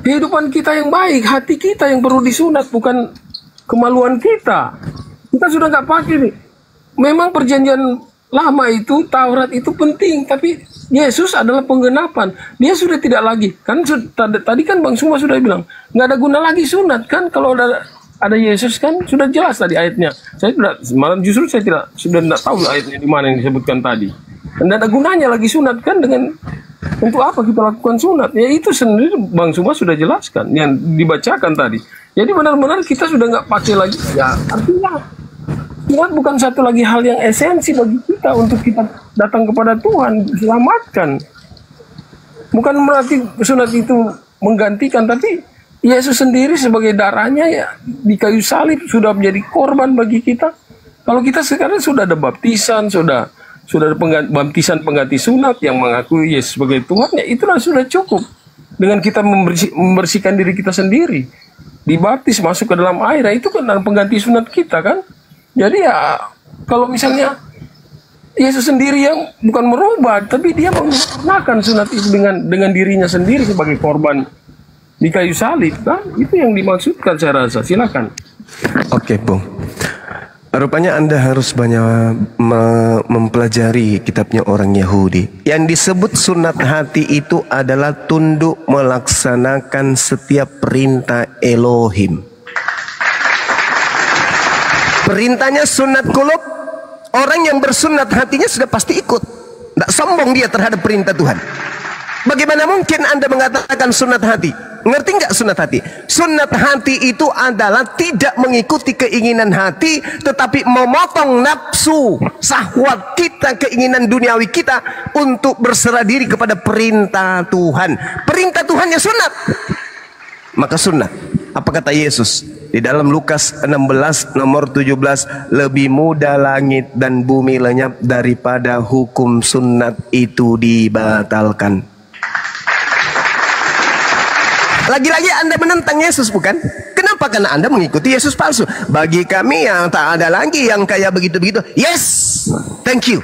kehidupan kita yang baik, hati kita yang perlu disunat, bukan kemaluan kita. Kita sudah nggak pakai nih. Memang perjanjian lama itu Taurat itu penting, tapi Yesus adalah penggenapan. Dia sudah tidak lagi kan. Tadi kan Bang Suma sudah bilang nggak ada guna lagi sunat kan kalau ada Yesus kan, sudah jelas tadi ayatnya. Malah justru saya sudah tidak tahu ayatnya di mana yang disebutkan tadi. Dan tidak ada gunanya lagi sunat kan, untuk apa kita lakukan sunat? Ya itu sendiri Bang Suma sudah jelaskan yang dibacakan tadi. Jadi benar-benar kita sudah nggak pakai lagi. Ya artinya sunat bukan satu lagi hal yang esensi bagi kita untuk kita datang kepada Tuhan, diselamatkan. Bukan berarti sunat itu menggantikan, tapi Yesus sendiri sebagai darahnya ya di kayu salib sudah menjadi korban bagi kita. Kalau kita sekarang sudah ada baptisan, sudah ada baptisan pengganti sunat yang mengakui Yesus sebagai Tuhan, ya itulah sudah cukup. Dengan kita membersihkan diri kita sendiri, dibaptis masuk ke dalam air, itu kan pengganti sunat kita kan. Jadi ya kalau misalnya Yesus sendiri yang bukan merubah, tapi dia menyempurnakan sunat itu dengan dirinya sendiri sebagai korban di kayu salib kan, itu yang dimaksudkan saya rasa. Silakan. Oke, Bung. Rupanya Anda harus banyak mempelajari kitabnya orang Yahudi. Yang disebut sunat hati itu adalah tunduk melaksanakan setiap perintah Elohim. Perintahnya sunat kulub, orang yang bersunat hatinya sudah pasti ikut. Tidak sombong dia terhadap perintah Tuhan. Bagaimana mungkin Anda mengatakan sunat hati? Ngerti nggak sunat hati? Sunat hati itu adalah tidak mengikuti keinginan hati, tetapi memotong nafsu, syahwat kita, keinginan duniawi kita untuk berserah diri kepada perintah Tuhan. Perintah Tuhan ya sunat. Maka sunat. Apa kata Yesus? Di dalam Lukas 16 nomor 17, lebih mudah langit dan bumi lenyap daripada hukum sunat itu dibatalkan. Lagi-lagi Anda menentang Yesus, bukan? Kenapa? Karena Anda mengikuti Yesus palsu. Bagi kami yang tak ada lagi yang kayak begitu-begitu. Yes, thank you.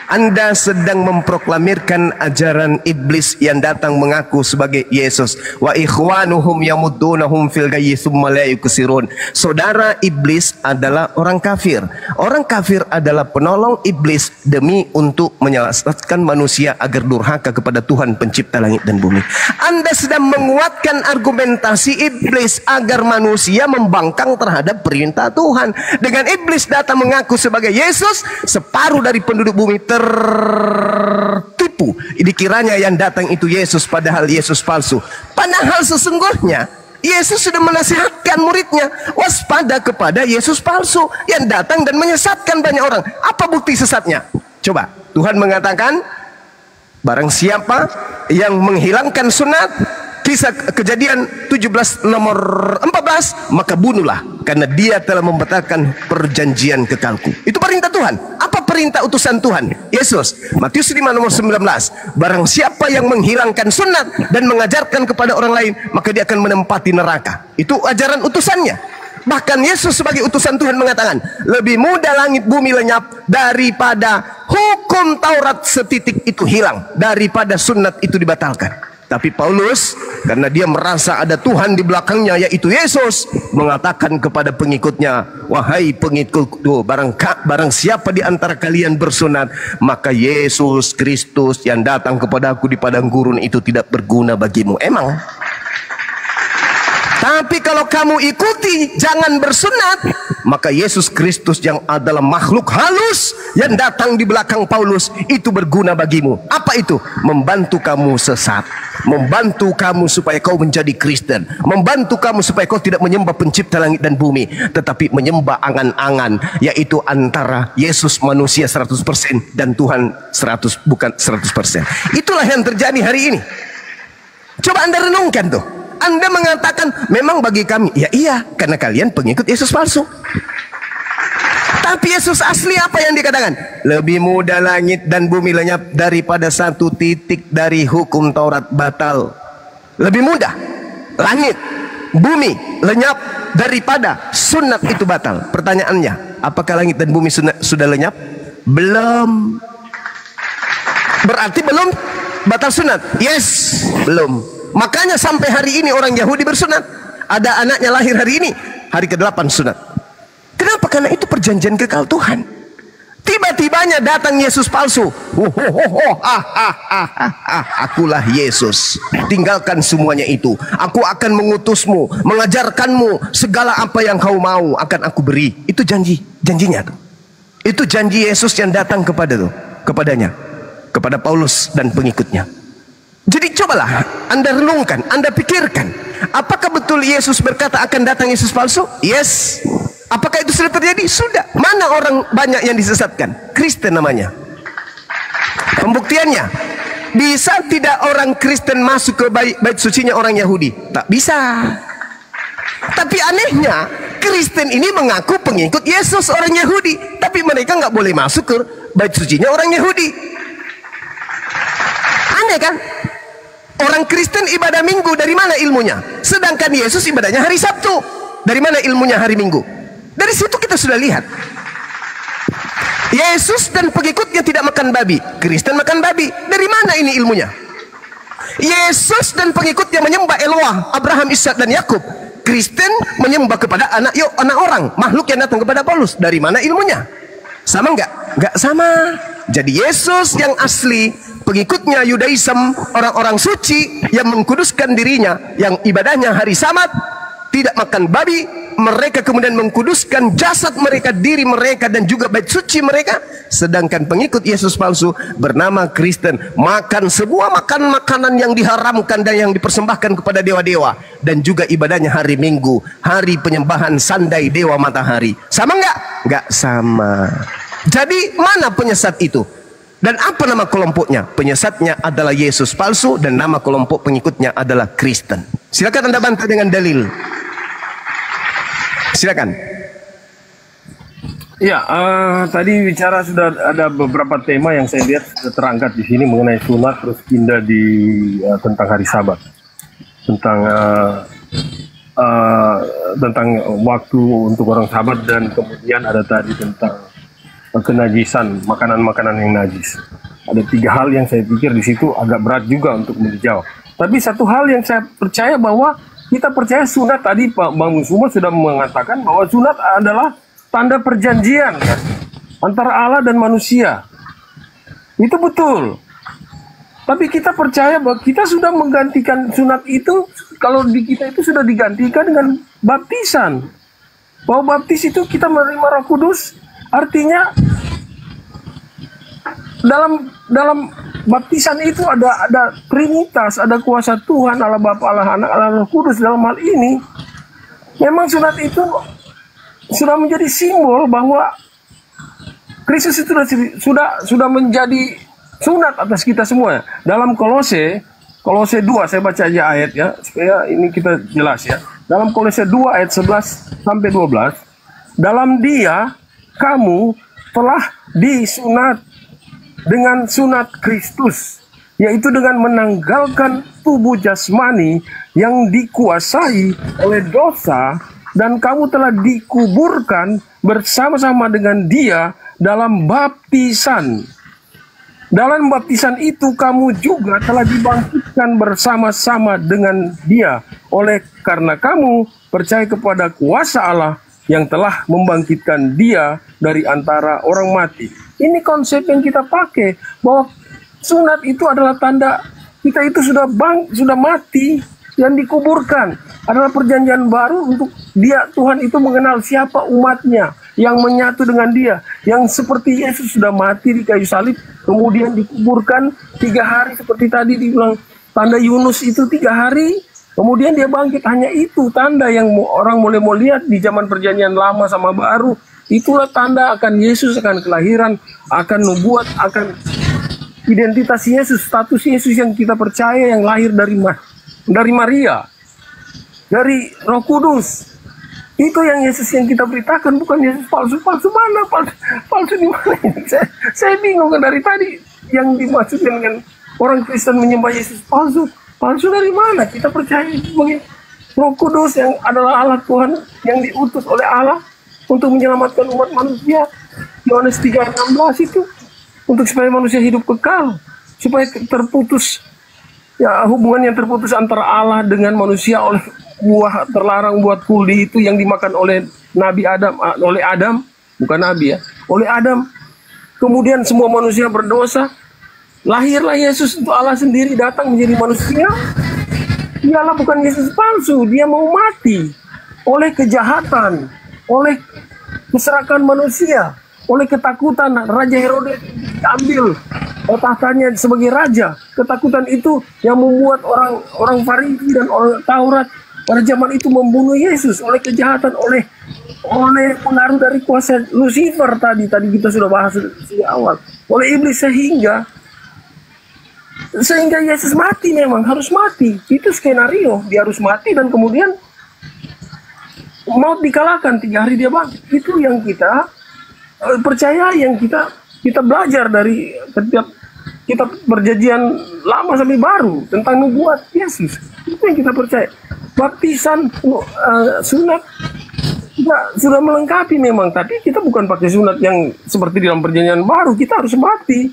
Anda sedang memproklamirkan ajaran iblis yang datang mengaku sebagai Yesus. Wa ikhwanuhum yamuddunahum fil ghayyi tsumma la yuksirun. Saudara iblis adalah orang kafir. Orang kafir adalah penolong iblis demi untuk menyesatkan manusia agar durhaka kepada Tuhan pencipta langit dan bumi. Anda sedang menguatkan argumentasi iblis agar manusia membangkang terhadap perintah Tuhan. Dengan iblis datang mengaku sebagai Yesus, separuh dari penduduk bumi tertipu. Dikiranya yang datang itu Yesus, padahal Yesus palsu. Padahal sesungguhnya Yesus sudah menasihatkan muridnya, waspada kepada Yesus palsu yang datang dan menyesatkan banyak orang. Apa bukti sesatnya? Coba, Tuhan mengatakan, barang siapa yang menghilangkan sunat, Kisah Kejadian 17 nomor 14, maka bunuhlah, karena dia telah membatalkan perjanjian kekalku. Itu perintah Tuhan. Apa perintah utusan Tuhan? Yesus. Matius 5 nomor 19, barang siapa yang menghilangkan sunat dan mengajarkan kepada orang lain, maka dia akan menempati neraka. Itu ajaran utusannya. Bahkan Yesus sebagai utusan Tuhan mengatakan, lebih mudah langit bumi lenyap daripada hukum Taurat setitik itu hilang, daripada sunat itu dibatalkan. Tapi Paulus, karena dia merasa ada Tuhan di belakangnya, yaitu Yesus, mengatakan kepada pengikutnya, wahai pengikutku, barang siapa di antara kalian bersunat, maka Yesus Kristus yang datang kepadaku di padang gurun itu tidak berguna bagimu. Emang? Tapi kalau kamu ikuti, jangan bersunat, maka Yesus Kristus yang adalah makhluk halus yang datang di belakang Paulus itu berguna bagimu. Apa itu? Membantu kamu sesat, membantu kamu supaya kau menjadi Kristen, membantu kamu supaya kau tidak menyembah pencipta langit dan bumi, tetapi menyembah angan-angan, yaitu antara Yesus manusia 100% dan Tuhan 100, bukan 100%. Itulah yang terjadi hari ini. Coba Anda renungkan tuh. Anda mengatakan memang bagi kami, ya iya, karena kalian pengikut Yesus palsu. Tapi Yesus asli apa yang dikatakan? Lebih mudah langit dan bumi lenyap daripada satu titik dari hukum Taurat batal. Lebih mudah langit, bumi lenyap daripada sunat itu batal. Pertanyaannya, apakah langit dan bumi sudah lenyap? Belum. Berarti belum batal sunat? Yes, belum. Makanya sampai hari ini orang Yahudi bersunat. Ada anaknya lahir hari ini, hari ke-8 sunat. Kenapa? Karena itu perjanjian kekal Tuhan. Tiba-tibanya datang Yesus palsu. Akulah Yesus. Tinggalkan semuanya itu. Aku akan mengutusmu, mengajarkanmu segala apa yang kau mau akan aku beri. Itu janjinya tuh. Itu janji Yesus yang datang kepadanya, kepada Paulus dan pengikutnya. Jadi cobalah Anda renungkan, Anda pikirkan, apakah betul Yesus berkata akan datang Yesus palsu? Yes. Apakah itu sudah terjadi? Sudah. Mana orang banyak yang disesatkan? Kristen namanya. Pembuktiannya, bisa tidak orang Kristen masuk ke bait sucinya orang Yahudi? Tak bisa. Tapi anehnya, Kristen ini mengaku pengikut Yesus orang Yahudi, tapi mereka nggak boleh masuk ke bait sucinya orang Yahudi. Aneh kan? Orang Kristen ibadah Minggu, dari mana ilmunya? Sedangkan Yesus ibadahnya hari Sabtu. Dari mana ilmunya hari Minggu? Dari situ kita sudah lihat. Yesus dan pengikutnya tidak makan babi, Kristen makan babi. Dari mana ini ilmunya? Yesus dan pengikutnya menyembah Eloah, Abraham, Ishak dan Yakub. Kristen menyembah kepada anak orang, makhluk yang datang kepada Paulus. Dari mana ilmunya? Sama enggak? Enggak sama. Jadi Yesus yang asli, pengikutnya Yudaism, orang-orang suci yang mengkuduskan dirinya, yang ibadahnya hari Sabat, tidak makan babi, mereka kemudian mengkuduskan jasad mereka, diri mereka dan juga bait suci mereka. Sedangkan pengikut Yesus palsu bernama Kristen makan sebuah makanan yang diharamkan dan yang dipersembahkan kepada dewa-dewa, dan juga ibadahnya hari Minggu, hari penyembahan sandai dewa matahari. Sama enggak? Enggak sama. Jadi mana penyesat itu? Dan apa nama kelompoknya? Penyesatnya adalah Yesus palsu dan nama kelompok pengikutnya adalah Kristen. Silakan Anda bantah dengan dalil. Silakan. Ya, tadi bicara sudah ada beberapa tema yang saya lihat sudah terangkat di sini mengenai sunat, terus pindah di tentang hari Sabat, tentang waktu untuk orang Sabat, dan kemudian ada tadi tentang kenajisan, makanan-makanan yang najis. Ada 3 hal yang saya pikir di situ agak berat juga untuk dijawab. Tapi satu hal yang saya percaya bahwa kita percaya sunat, tadi Pak Bang Musuma sudah mengatakan bahwa sunat adalah tanda perjanjian kan, antara Allah dan manusia. Itu betul. Tapi kita percaya bahwa kita sudah menggantikan sunat itu, kalau di kita itu sudah digantikan dengan baptisan. Bahwa baptis itu kita menerima Roh Kudus, artinya dalam baptisan itu ada trinitas, ada kuasa Tuhan, Allah Bapa, Allah Anak, Allah Roh Kudus. Dalam hal ini memang sunat itu sudah menjadi simbol bahwa Kristus itu sudah menjadi sunat atas kita semua. Dalam Kolose 2, saya baca aja ayat ya, supaya ini kita jelas ya. Dalam Kolose 2 ayat 11 sampai 12, dalam Dia kamu telah disunat dengan sunat Kristus, yaitu dengan menanggalkan tubuh jasmani yang dikuasai oleh dosa, dan kamu telah dikuburkan bersama-sama dengan Dia dalam baptisan. Dalam baptisan itu kamu juga telah dibangkitkan bersama-sama dengan Dia, oleh karena kamu percaya kepada kuasa Allah yang telah membangkitkan Dia dari antara orang mati. Ini konsep yang kita pakai, bahwa sunat itu adalah tanda kita itu sudah mati dan dikuburkan. Adalah perjanjian baru untuk Dia, Tuhan itu mengenal siapa umatnya yang menyatu dengan Dia, yang seperti Yesus sudah mati di kayu salib, kemudian dikuburkan 3 hari seperti tadi dibilang tanda Yunus itu 3 hari, kemudian Dia bangkit. Hanya itu tanda yang orang mulai mau lihat di zaman perjanjian lama sama baru. Itulah tanda akan Yesus, akan kelahiran, akan nubuat, akan identitas Yesus, status Yesus yang kita percaya, yang lahir dari Maria, dari Roh Kudus. Itu yang Yesus yang kita beritakan, bukan Yesus palsu. Palsu mana? Palsu di mana? Saya bingung kan dari tadi yang dimaksudkan dengan orang Kristen menyembah Yesus palsu. Palsu dari mana? Kita percaya sebagai Roh Kudus yang adalah Allah Tuhan yang diutus oleh Allah untuk menyelamatkan umat manusia. Yohanes 3:16 itu untuk supaya manusia hidup kekal, supaya terputus ya hubungan yang terputus antara Allah dengan manusia oleh buah terlarang, buah kuldi itu yang dimakan oleh Adam, bukan Nabi ya, oleh Adam. Kemudian semua manusia berdosa, lahirlah Yesus untuk Allah sendiri datang menjadi manusia. Dialah bukan Yesus palsu, Dia mau mati oleh kejahatan, oleh keserakan manusia, oleh ketakutan Raja Herodes diambil tahtanya sebagai raja. Ketakutan itu yang membuat orang Farisi dan orang Taurat pada zaman itu membunuh Yesus, oleh kejahatan, oleh pengaruh dari kuasa Lucifer tadi kita sudah bahas di awal, oleh iblis, sehingga Yesus mati, memang harus mati. Itu skenario, Dia harus mati dan kemudian maut dikalahkan, 3 hari Dia bangkit. Itu yang kita percaya, yang kita belajar dari setiap kitab perjanjian lama sampai baru tentang nubuat Yesus. Itu yang kita percaya. Baptisan, sunat sudah melengkapi memang, tapi kita bukan pakai sunat yang seperti dalam perjanjian baru. Kita harus mati,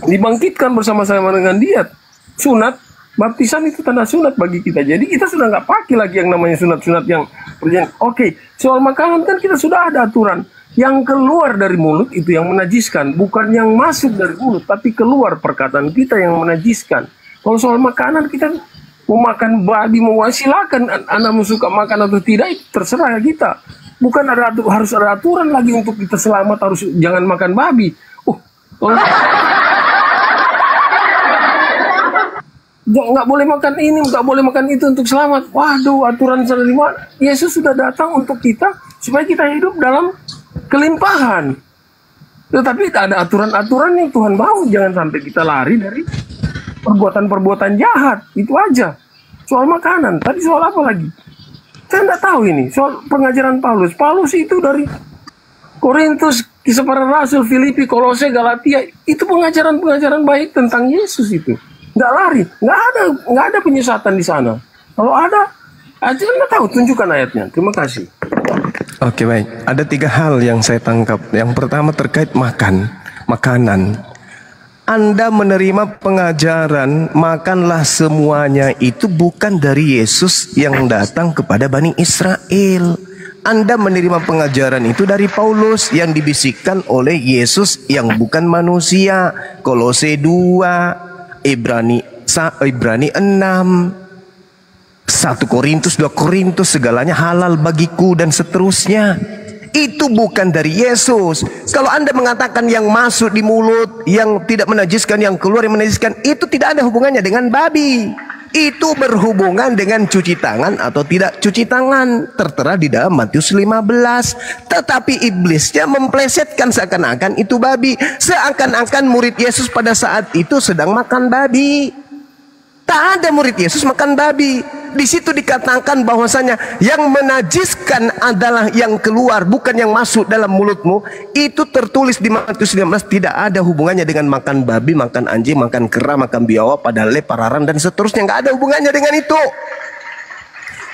dibangkitkan bersama-sama dengan Dia. Sunat, baptisan itu tanda sunat bagi kita. Jadi kita sudah nggak pakai lagi yang namanya sunat-sunat yang perjanjian. Oke, soal makanan kan kita sudah ada aturan. Yang keluar dari mulut itu yang menajiskan, bukan yang masuk dari mulut, tapi keluar perkataan kita yang menajiskan. Kalau soal makanan, kita mau makan babi, mau silakan, Anda mau suka makan atau tidak, itu terserah kita. Bukan harus ada aturan lagi untuk kita selamat, harus jangan makan babi. Nggak boleh makan ini, nggak boleh makan itu untuk selamat. Waduh, aturan dari mana? Yesus sudah datang untuk kita supaya kita hidup dalam kelimpahan. Tetapi ada aturan-aturan yang Tuhan mau, jangan sampai kita lari dari perbuatan-perbuatan jahat. Itu aja. Soal makanan. Tadi soal apa lagi? Saya nggak tahu ini soal pengajaran Paulus. Paulus itu dari Korintus, Kisah Para Rasul, Filipi, Kolose, Galatia, itu pengajaran-pengajaran baik tentang Yesus itu. Nggak lari, nggak ada penyesatan di sana. Kalau ada, aja nggak tahu, tunjukkan ayatnya. Terima kasih. Oke, baik. Ada 3 hal yang saya tangkap. Yang pertama terkait makanan. Anda menerima pengajaran makanlah semuanya itu bukan dari Yesus yang datang kepada Bani Israel. Anda menerima pengajaran itu dari Paulus yang dibisikkan oleh Yesus yang bukan manusia. Kolose 2, Ibrani 6, 1 Korintus, 2 Korintus, segalanya halal bagiku dan seterusnya. Itu bukan dari Yesus. Kalau Anda mengatakan yang masuk di mulut, yang tidak menajiskan, yang keluar yang menajiskan, itu tidak ada hubungannya dengan babi. Itu berhubungan dengan cuci tangan atau tidak cuci tangan. Tertera di dalam Matius 15. Tetapi iblisnya memplesetkan seakan-akan itu babi. Seakan-akan murid Yesus pada saat itu sedang makan babi. Tak ada murid Yesus makan babi. Di situ dikatakan bahwasanya yang menajiskan adalah yang keluar, bukan yang masuk dalam mulutmu. Itu tertulis di Matius 19, tidak ada hubungannya dengan makan babi, makan anjing, makan kera, makan biawak, pada pararan dan seterusnya. Nggak ada hubungannya dengan itu.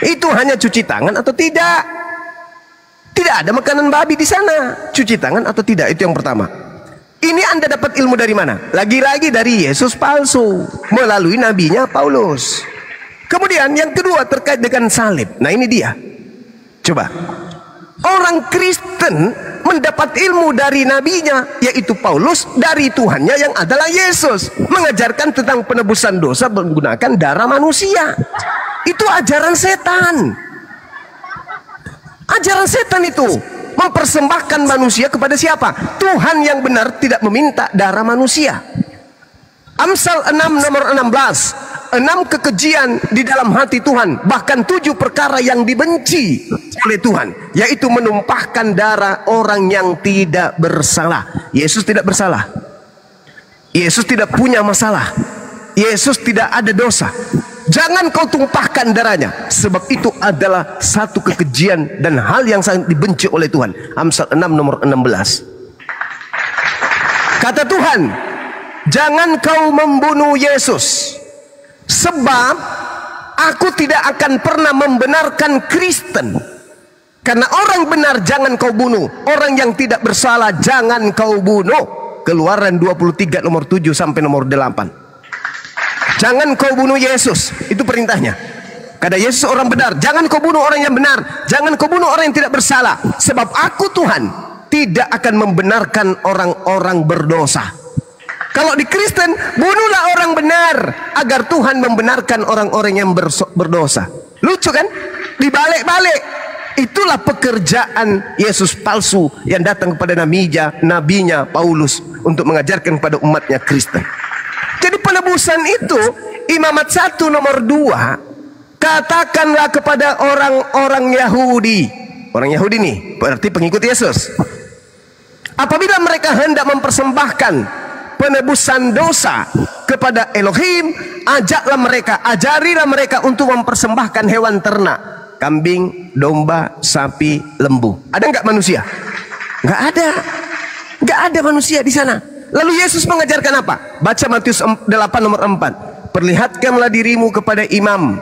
Itu hanya cuci tangan atau tidak. Tidak ada makanan babi di sana. Cuci tangan atau tidak, itu yang pertama. Ini Anda dapat ilmu dari mana? Lagi-lagi dari Yesus palsu melalui nabinya Paulus. Kemudian yang kedua terkait dengan salib. Nah ini dia. Coba. Orang Kristen mendapat ilmu dari nabinya, yaitu Paulus, dari Tuhannya yang adalah Yesus. Mengajarkan tentang penebusan dosa menggunakan darah manusia. Itu ajaran setan. Ajaran setan itu. Mempersembahkan manusia kepada siapa? Tuhan yang benar tidak meminta darah manusia. Amsal 6 nomor 16. 6 kekejian di dalam hati Tuhan. Bahkan 7 perkara yang dibenci oleh Tuhan. Yaitu menumpahkan darah orang yang tidak bersalah. Yesus tidak bersalah. Yesus tidak punya masalah. Yesus tidak ada dosa. Jangan kau tumpahkan darahnya, sebab itu adalah satu kekejian dan hal yang sangat dibenci oleh Tuhan. Amsal 6 nomor 16. Kata Tuhan, jangan kau membunuh Yesus, sebab aku tidak akan pernah membenarkan Kristen. Karena orang benar jangan kau bunuh, orang yang tidak bersalah jangan kau bunuh. Keluaran 23 nomor 7 sampai nomor 8. Jangan kau bunuh Yesus, itu perintahnya. Kata Yesus orang benar, jangan kau bunuh orang yang benar, jangan kau bunuh orang yang tidak bersalah, sebab aku Tuhan tidak akan membenarkan orang-orang berdosa. Kalau di Kristen, bunuhlah orang benar agar Tuhan membenarkan orang-orang yang berdosa. Lucu kan? Dibalik-balik. Itulah pekerjaan Yesus palsu yang datang kepada nabinya Paulus untuk mengajarkan kepada umatnya Kristen. Jadi penebusan itu, Imamat 1 nomor 2, katakanlah kepada orang-orang Yahudi. Orang Yahudi nih, berarti pengikut Yesus. Apabila mereka hendak mempersembahkan penebusan dosa kepada Elohim, ajarilah mereka untuk mempersembahkan hewan ternak. Kambing, domba, sapi, lembu. Ada nggak manusia? Nggak ada. Nggak ada manusia di sana. Lalu Yesus mengajarkan apa? Baca Matius 8 nomor 4. Perlihatkanlah dirimu kepada imam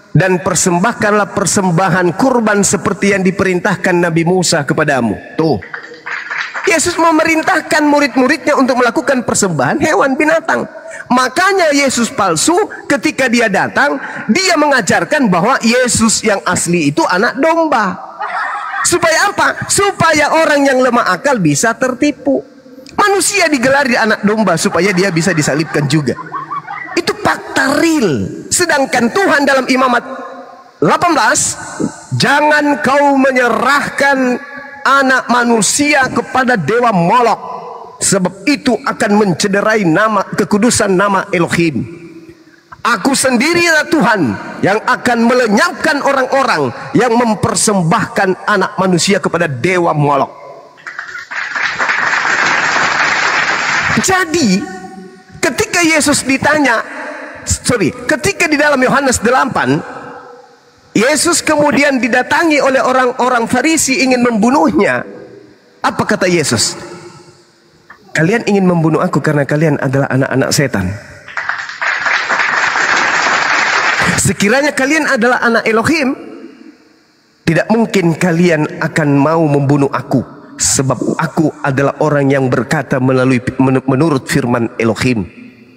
dan persembahkanlah persembahan kurban seperti yang diperintahkan Nabi Musa kepadamu. Tuh. Yesus memerintahkan murid-muridnya untuk melakukan persembahan hewan binatang. Makanya Yesus palsu ketika dia datang, dia mengajarkan bahwa Yesus yang asli itu anak domba. Supaya apa? Supaya orang yang lemah akal bisa tertipu. Manusia digelari anak domba supaya dia bisa disalibkan juga. Itu fakta real. Sedangkan Tuhan dalam Imamat 18, jangan kau menyerahkan anak manusia kepada dewa Molok, sebab itu akan mencederai kekudusan nama Elohim. Aku sendirilah Tuhan yang akan melenyapkan orang-orang yang mempersembahkan anak manusia kepada dewa Molok. Jadi ketika Yesus ditanya, ketika di dalam Yohanes 8 Yesus kemudian didatangi oleh orang-orang Farisi ingin membunuhnya. Apa kata Yesus? Kalian ingin membunuh aku karena kalian adalah anak-anak setan. Sekiranya kalian adalah anak Elohim, tidak mungkin kalian akan mau membunuh aku, sebab aku adalah orang yang berkata menurut firman Elohim.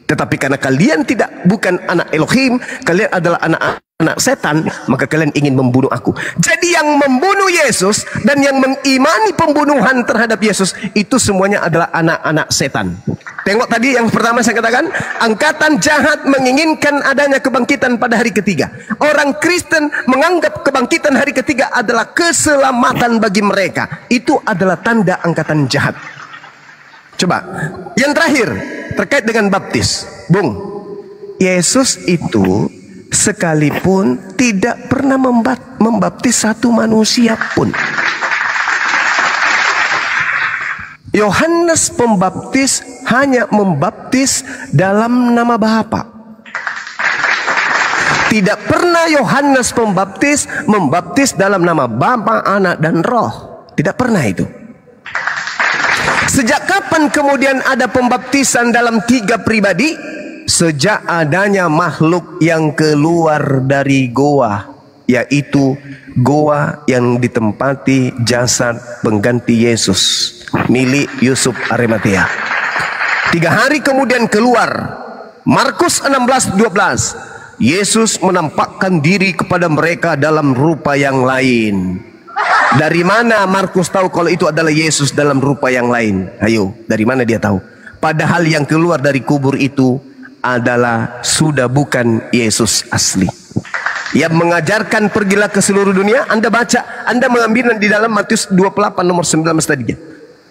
Tetapi karena kalian bukan anak Elohim, kalian adalah anak setan, maka kalian ingin membunuh aku. Jadi yang membunuh Yesus dan yang mengimani pembunuhan terhadap Yesus itu semuanya adalah anak-anak setan. Tengok tadi yang pertama saya katakan, angkatan jahat menginginkan adanya kebangkitan pada hari ketiga. Orang Kristen menganggap kebangkitan hari ketiga adalah keselamatan bagi mereka. Itu adalah tanda angkatan jahat. Coba, yang terakhir terkait dengan baptis. Bung, Yesus itu sekalipun tidak pernah membaptis satu manusia pun. Yohanes Pembaptis hanya membaptis dalam nama Bapa. Tidak pernah Yohanes Pembaptis membaptis dalam nama Bapa, Anak, dan Roh. Tidak pernah itu. Sejak kapan kemudian ada pembaptisan dalam 3 pribadi? Sejak adanya makhluk yang keluar dari goa, yaitu goa yang ditempati jasad pengganti Yesus milik Yusuf Arimatea. 3 hari kemudian keluar. Markus 16:12. Yesus menampakkan diri kepada mereka dalam rupa yang lain. Dari mana Markus tahu kalau itu adalah Yesus dalam rupa yang lain? Ayo, dari mana dia tahu? Padahal yang keluar dari kubur itu adalah sudah bukan Yesus asli. Yang mengajarkan pergilah ke seluruh dunia. Anda baca, Anda mengambil di dalam Matius 28 nomor 19 tadi.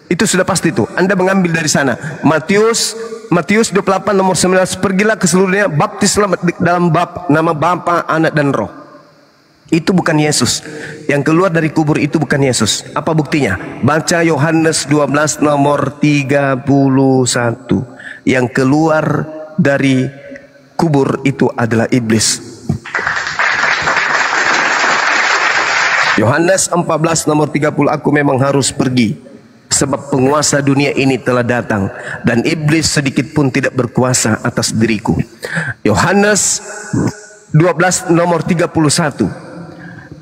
Itu sudah pasti itu. Anda mengambil dari sana. Matius 28 nomor 19, pergilah ke seluruh dunia, baptislah dalam nama Bapa, Anak, dan Roh. Itu bukan Yesus. Yang keluar dari kubur itu bukan Yesus. Apa buktinya? Baca Yohanes 12 nomor 31. Yang keluar dari kubur itu adalah iblis. Yohanes 14 nomor 30, aku memang harus pergi, sebab penguasa dunia ini telah datang, dan iblis sedikit pun tidak berkuasa atas diriku. Yohanes 12 nomor 31,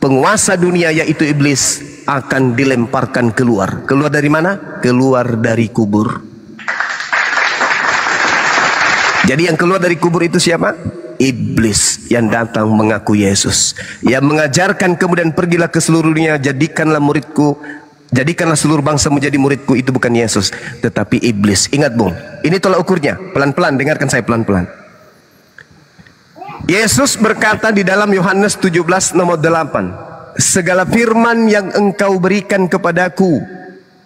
penguasa dunia yaitu iblis akan dilemparkan keluar. Keluar dari mana? Keluar dari kubur. Jadi yang keluar dari kubur itu siapa? Iblis yang datang mengaku Yesus, yang mengajarkan kemudian pergilah ke seluruh dunia, jadikanlah muridku, jadikanlah seluruh bangsa menjadi muridku. Itu bukan Yesus, tetapi iblis. Ingat bung, ini tolak ukurnya. Pelan-pelan, dengarkan saya pelan-pelan. Yesus berkata di dalam Yohanes 17 nomor 8, segala firman yang engkau berikan kepadaku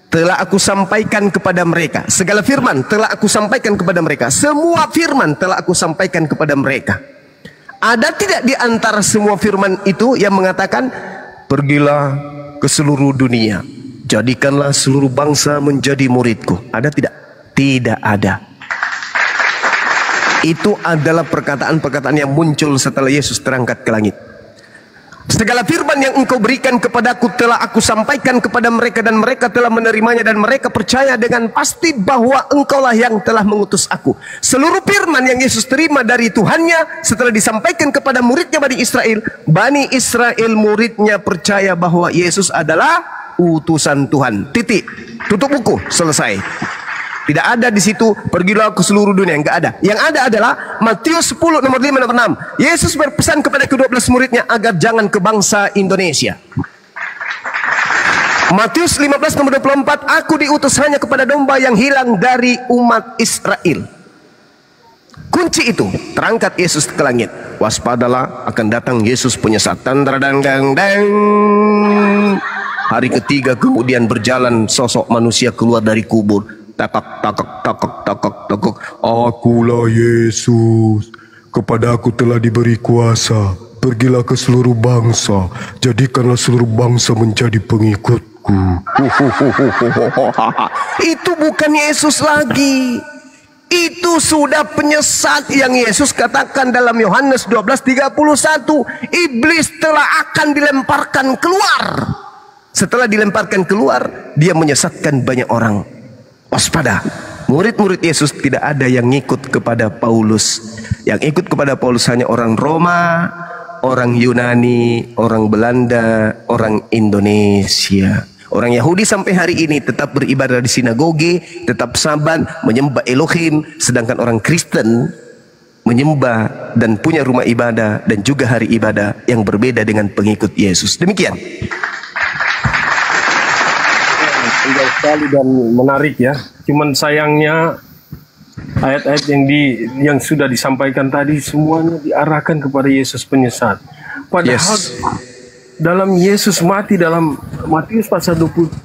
telah aku sampaikan kepada mereka. Segala firman telah aku sampaikan kepada mereka. Semua firman telah aku sampaikan kepada mereka. Ada tidak di antara semua firman itu yang mengatakan pergilah ke seluruh dunia, jadikanlah seluruh bangsa menjadi muridku? Ada tidak? Tidak ada. Itu adalah perkataan-perkataan yang muncul setelah Yesus terangkat ke langit. Segala firman yang engkau berikan kepadaku telah aku sampaikan kepada mereka, dan mereka telah menerimanya, dan mereka percaya dengan pasti bahwa engkaulah yang telah mengutus aku. Seluruh firman yang Yesus terima dari Tuhannya setelah disampaikan kepada muridnya Bani Israel muridnya percaya bahwa Yesus adalah utusan Tuhan. Titik. Tutup buku. Selesai. Tidak ada di situ pergilah ke seluruh dunia, enggak ada. Yang ada adalah Matius 10 nomor 5 nomor 6. Yesus berpesan kepada ke-12 muridnya agar jangan ke bangsa Indonesia. Matius 15 nomor 24, aku diutus hanya kepada domba yang hilang dari umat Israel. Kunci itu terangkat Yesus ke langit. Waspadalah, akan datang Yesus penyesat. Hari ketiga kemudian berjalan sosok manusia keluar dari kubur. Takak. Akulah Yesus. Kepada aku telah diberi kuasa. Pergilah ke seluruh bangsa. Jadikanlah seluruh bangsa menjadi pengikutku. Itu bukan Yesus lagi. Itu sudah penyesat yang Yesus katakan dalam Yohanes 12:31. Iblis telah akan dilemparkan keluar. Setelah dilemparkan keluar, dia menyesatkan banyak orang. Waspada. Murid-murid Yesus tidak ada yang ikut kepada Paulus. Yang ikut kepada Paulus hanya orang Roma, orang Yunani, orang Belanda, orang Indonesia. Orang Yahudi sampai hari ini tetap beribadah di sinagoge, tetap sabat, menyembah Elohim. Sedangkan orang Kristen menyembah dan punya rumah ibadah dan juga hari ibadah yang berbeda dengan pengikut Yesus. Demikian. Indah sekali dan menarik ya. Cuman sayangnya ayat-ayat yang sudah disampaikan tadi semuanya diarahkan kepada Yesus penyesat. Padahal dalam Yesus mati dalam Matius pasal 27,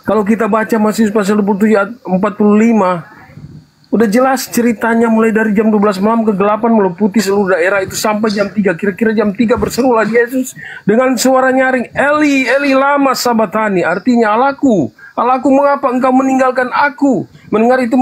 kalau kita baca Matius pasal 27 ayat 45, udah jelas ceritanya mulai dari jam 12 malam kegelapan meliputi seluruh daerah itu sampai jam 3. Kira-kira jam 3 berserulah Yesus dengan suara nyaring, Eli, Eli lama sabatani, artinya Allahku, Allahku mengapa engkau meninggalkan aku? Mendengar itu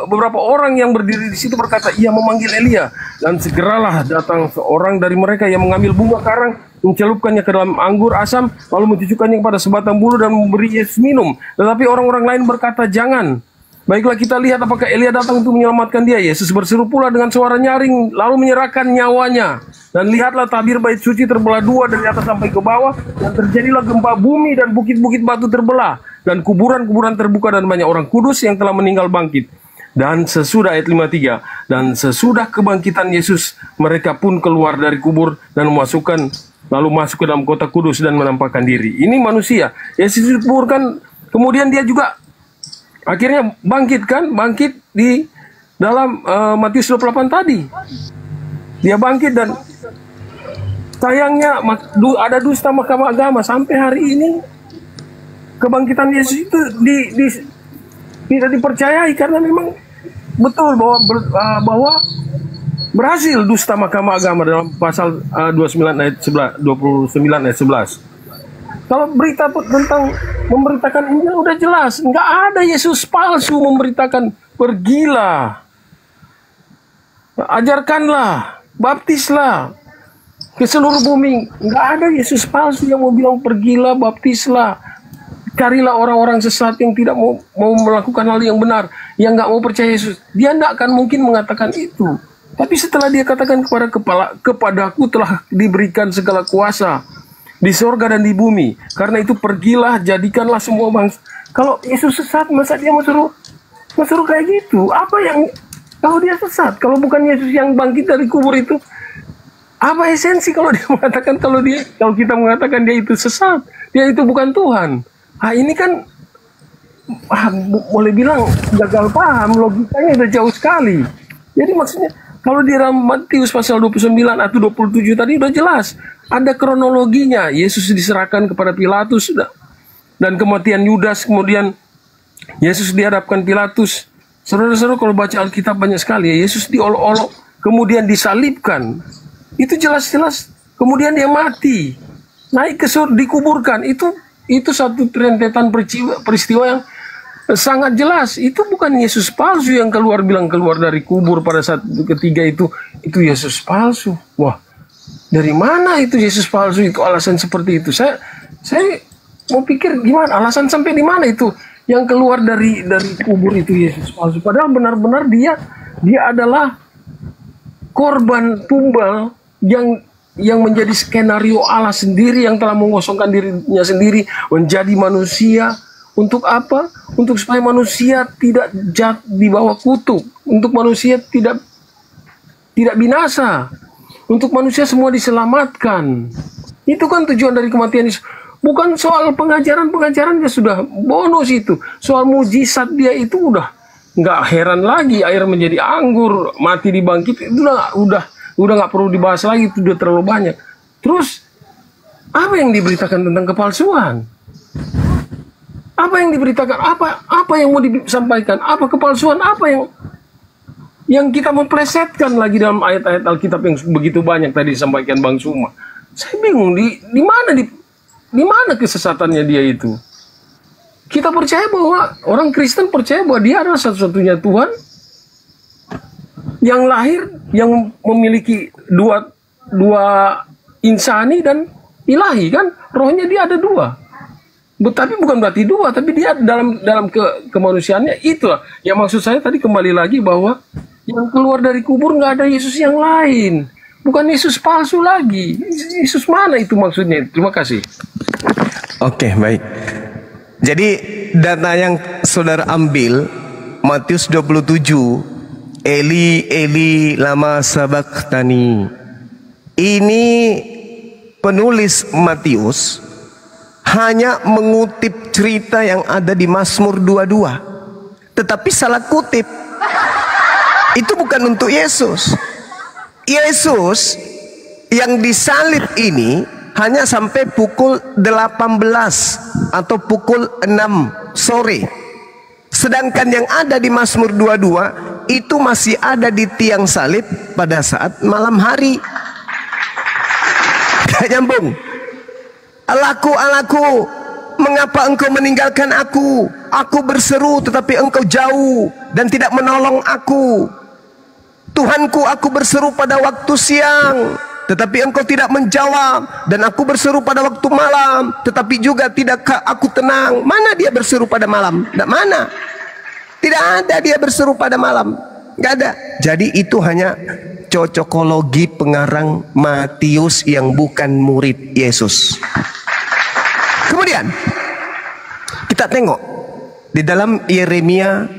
beberapa orang yang berdiri di situ berkata, ia memanggil Elia. Dan segeralah datang seorang dari mereka yang mengambil bunga karang, mencelupkannya ke dalam anggur asam, lalu mencucukkannya kepada sebatang bulu dan memberi Yesus minum. Tetapi orang-orang lain berkata, jangan. Baiklah kita lihat apakah Elia datang untuk menyelamatkan dia. Yesus berseru pula dengan suara nyaring, lalu menyerahkan nyawanya. Dan lihatlah tabir bait suci terbelah dua dari atas sampai ke bawah. Dan terjadilah gempa bumi dan bukit-bukit batu terbelah. Dan kuburan-kuburan terbuka dan banyak orang kudus yang telah meninggal bangkit. Dan sesudah ayat 53, dan sesudah kebangkitan Yesus, mereka pun keluar dari kubur dan lalu masuk ke dalam kota kudus dan menampakkan diri. Ini manusia. Yesus dikuburkan, kemudian dia juga akhirnya bangkit di dalam Matius 28 tadi. Dia bangkit dan sayangnya ada dusta mahkamah agama sampai hari ini. Kebangkitan Yesus itu tidak dipercayai karena memang betul bahwa berhasil dusta mahkamah agama dalam pasal 29 ayat 11. Kalau berita tentang memberitakan Injil udah jelas, nggak ada Yesus palsu memberitakan, pergilah, ajarkanlah, baptislah ke seluruh bumi. Nggak ada Yesus palsu yang mau bilang pergilah, baptislah, carilah orang-orang sesat yang tidak mau melakukan hal yang benar, yang nggak mau percaya Yesus. Dia nggak akan mungkin mengatakan itu. Tapi setelah dia katakan kepadaku telah diberikan segala kuasa di sorga dan di bumi. Karena itu pergilah, jadikanlah semua bangsa. Kalau Yesus sesat, masa dia mau suruh kayak gitu? Apa yang, kalau dia sesat, kalau bukan Yesus yang bangkit dari kubur itu, apa esensi kalau dia mengatakan, kalau kita mengatakan dia itu sesat, dia itu bukan Tuhan? Ini kan boleh bilang gagal paham, logikanya udah jauh sekali. Jadi maksudnya kalau di dalam Matius pasal 29 atau 27 tadi udah jelas, ada kronologinya. Yesus diserahkan kepada Pilatus dan kematian Yudas, kemudian Yesus dihadapkan Pilatus. Saudara-saudara kalau baca Alkitab banyak sekali ya, Yesus diolok-olok, kemudian disalibkan. Itu jelas-jelas. Kemudian dia mati, naik ke surga, dikuburkan. Itu satu rentetan peristiwa yang sangat jelas. Itu bukan Yesus palsu yang keluar dari kubur pada saat ketiga itu Yesus palsu. Wah, dari mana itu Yesus palsu? Itu alasan seperti itu. Saya mau pikir gimana alasan sampai di mana itu yang keluar dari kubur itu Yesus palsu. Padahal benar-benar dia adalah korban tumbal yang menjadi skenario Allah sendiri yang telah mengosongkan dirinya sendiri menjadi manusia. Untuk apa? Untuk supaya manusia tidak di bawah kutuk, untuk manusia tidak binasa, untuk manusia semua diselamatkan. Itu kan tujuan dari kematian Yesus. Bukan soal pengajarannya sudah bonus itu. Soal mujizat dia itu udah nggak heran lagi, air menjadi anggur, mati dibangkit, itu udah nggak perlu dibahas lagi, itu udah terlalu banyak. Terus apa yang diberitakan tentang kepalsuan? Apa yang diberitakan? Apa yang mau disampaikan? Apa kepalsuan? Apa yang kita memplesetkan lagi dalam ayat-ayat Alkitab yang begitu banyak tadi disampaikan Bang Suma? Saya bingung di mana kesesatannya dia itu. kita percaya bahwa orang Kristen percaya bahwa dia adalah satu-satunya Tuhan yang lahir, yang memiliki dua insani dan ilahi, kan? Rohnya dia ada dua. Tapi bukan berarti dua, tapi dia dalam kemanusiaannya itulah. Yang maksud saya tadi kembali lagi bahwa yang keluar dari kubur nggak ada Yesus yang lain. Bukan Yesus palsu lagi. Yesus mana itu maksudnya? Terima kasih. Oke, baik. Jadi data yang saudara ambil Matius 27, Eli Eli lama sabachthani. Ini penulis Matius hanya mengutip cerita yang ada di Mazmur 22, tetapi salah kutip. Itu bukan untuk Yesus. Yesus yang disalib ini hanya sampai pukul 18 atau pukul 6 sore. Sedangkan yang ada di Mazmur 22 itu masih ada di tiang salib pada saat malam hari. Gak nyambung. Allahku, Allahku, mengapa engkau meninggalkan aku? Aku berseru tetapi engkau jauh dan tidak menolong aku. Tuhanku, aku berseru pada waktu siang, tetapi engkau tidak menjawab. Dan aku berseru pada waktu malam, tetapi juga tidakkah aku tenang. Mana dia berseru pada malam? Tidak, mana? Tidak ada dia berseru pada malam. Tidak ada. Jadi itu hanya cocokologi pengarang Matius yang bukan murid Yesus. Kemudian kita tengok di dalam Yeremia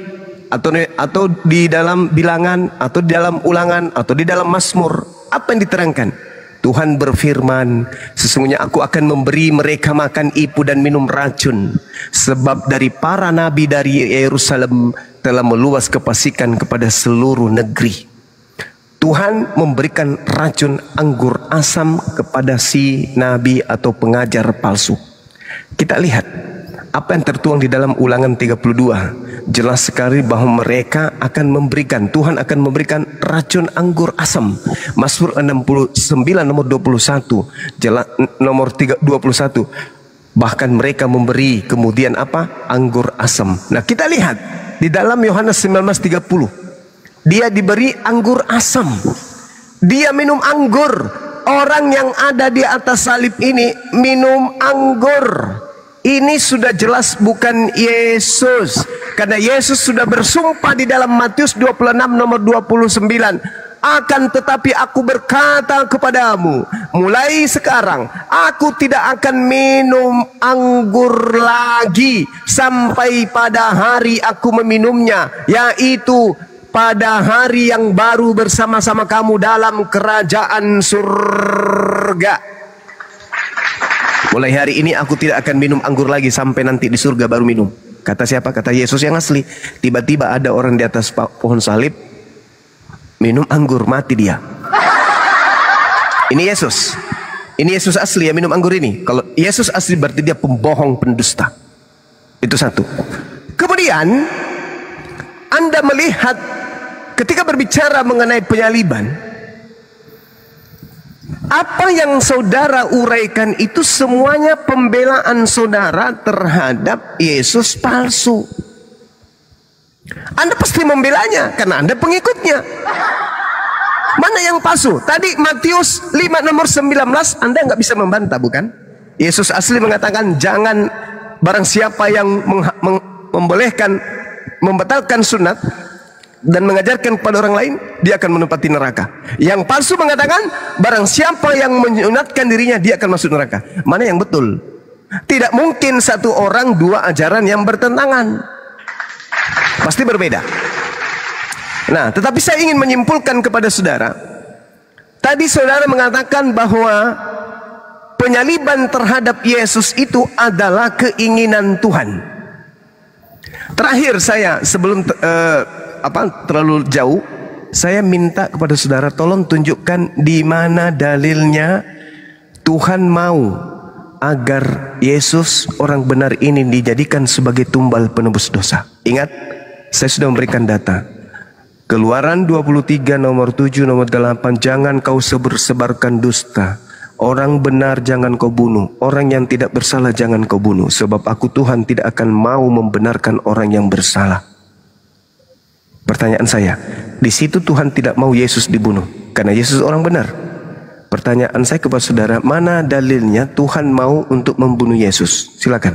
atau di dalam Bilangan atau di dalam Ulangan atau di dalam Mazmur, apa yang diterangkan? Tuhan berfirman, sesungguhnya aku akan memberi mereka makan ipu dan minum racun, sebab dari para nabi dari Yerusalem telah meluas kefasikan kepada seluruh negeri. Tuhan memberikan racun anggur asam kepada si nabi atau pengajar palsu. Kita lihat apa yang tertuang di dalam Ulangan 32. Jelas sekali bahwa mereka akan memberikan, Tuhan akan memberikan racun anggur asam. Mazmur 69 nomor 21, nomor 21. Bahkan mereka memberi kemudian apa? Anggur asam. Nah, kita lihat di dalam Yohanes 19:30. Dia diberi anggur asam. Dia minum anggur. Orang yang ada di atas salib ini minum anggur. Ini sudah jelas bukan Yesus. Karena Yesus sudah bersumpah di dalam Matius 26 nomor 29. Akan tetapi aku berkata kepadamu, mulai sekarang aku tidak akan minum anggur lagi sampai pada hari aku meminumnya, yaitu pada hari yang baru bersama-sama kamu dalam kerajaan surga. Mulai hari ini aku tidak akan minum anggur lagi sampai nanti di surga baru minum. Kata siapa? Kata Yesus yang asli. Tiba-tiba ada orang di atas pohon salib minum anggur, mati dia. Ini Yesus. Ini Yesus asli yang minum anggur ini. Kalau Yesus asli berarti dia pembohong, pendusta. Itu satu. Kemudian Anda melihat ketika berbicara mengenai penyaliban, apa yang saudara uraikan itu semuanya pembelaan saudara terhadap Yesus palsu. Anda pasti membelanya karena Anda pengikutnya. Mana yang palsu? Tadi Matius 5 nomor 19 Anda nggak bisa membantah, bukan? Yesus asli mengatakan jangan, barang siapa yang membolehkan membatalkan sunat dan mengajarkan kepada orang lain, dia akan menempati neraka. Yang palsu mengatakan barang siapa yang menyunatkan dirinya, dia akan masuk neraka. Mana yang betul? Tidak mungkin satu orang dua ajaran yang bertentangan. Pasti berbeda. Nah, tetapi saya ingin menyimpulkan kepada saudara. Tadi saudara mengatakan bahwa penyaliban terhadap Yesus itu adalah keinginan Tuhan. Terakhir saya sebelum terlalu jauh, saya minta kepada saudara tolong tunjukkan di mana dalilnya Tuhan mau agar Yesus orang benar ini dijadikan sebagai tumbal penebus dosa. Ingat, saya sudah memberikan data. Keluaran 23 nomor 7 nomor 8, jangan kau sebarkan dusta. Orang benar jangan kau bunuh, orang yang tidak bersalah jangan kau bunuh, sebab aku Tuhan tidak akan mau membenarkan orang yang bersalah. Pertanyaan saya, di situ Tuhan tidak mau Yesus dibunuh karena Yesus orang benar. Pertanyaan saya kepada saudara, mana dalilnya Tuhan mau untuk membunuh Yesus? Silakan.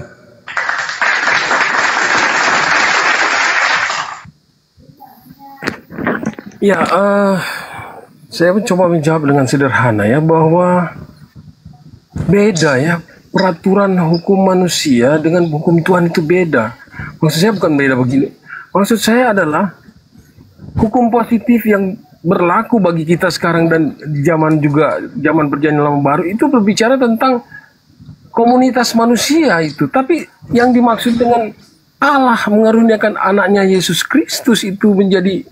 Ya, saya mencoba menjawab dengan sederhana ya, bahwa beda ya, peraturan hukum manusia dengan hukum Tuhan itu beda. Maksud saya bukan beda begini. Maksud saya adalah hukum positif yang berlaku bagi kita sekarang dan zaman perjanjian lama baru itu berbicara tentang komunitas manusia itu. Tapi yang dimaksud dengan Allah mengaruniakan anaknya Yesus Kristus itu menjadi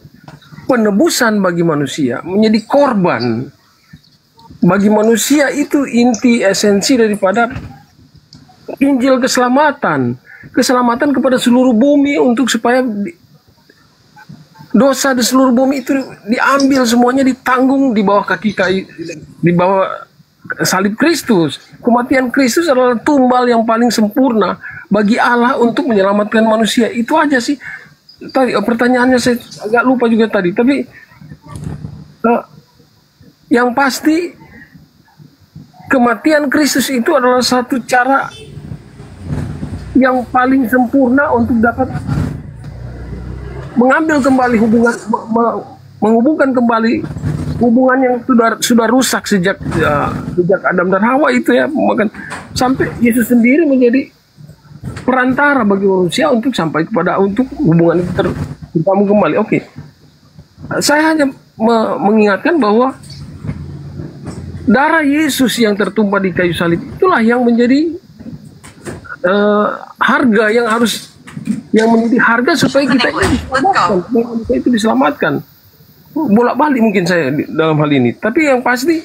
penebusan bagi manusia, menjadi korban bagi manusia, itu inti esensi daripada Injil keselamatan kepada seluruh bumi, untuk supaya dosa di seluruh bumi itu diambil semuanya, ditanggung di bawah di bawah salib Kristus. Kematian Kristus adalah tumbal yang paling sempurna bagi Allah untuk menyelamatkan manusia. Itu aja sih. Tadi pertanyaannya saya agak lupa juga tadi, tapi yang pasti kematian Kristus itu adalah satu cara yang paling sempurna untuk dapat mengambil kembali menghubungkan kembali hubungan yang sudah rusak sejak Adam dan Hawa itu ya, bahkan sampai Yesus sendiri menjadi perantara bagi manusia untuk sampai untuk hubungan itu tersambung kembali. Oke. Saya hanya mengingatkan bahwa darah Yesus yang tertumpah di kayu salib itulah yang menjadi harga yang menjadi harga supaya kita itu diselamatkan. Bolak-balik mungkin saya dalam hal ini, tapi yang pasti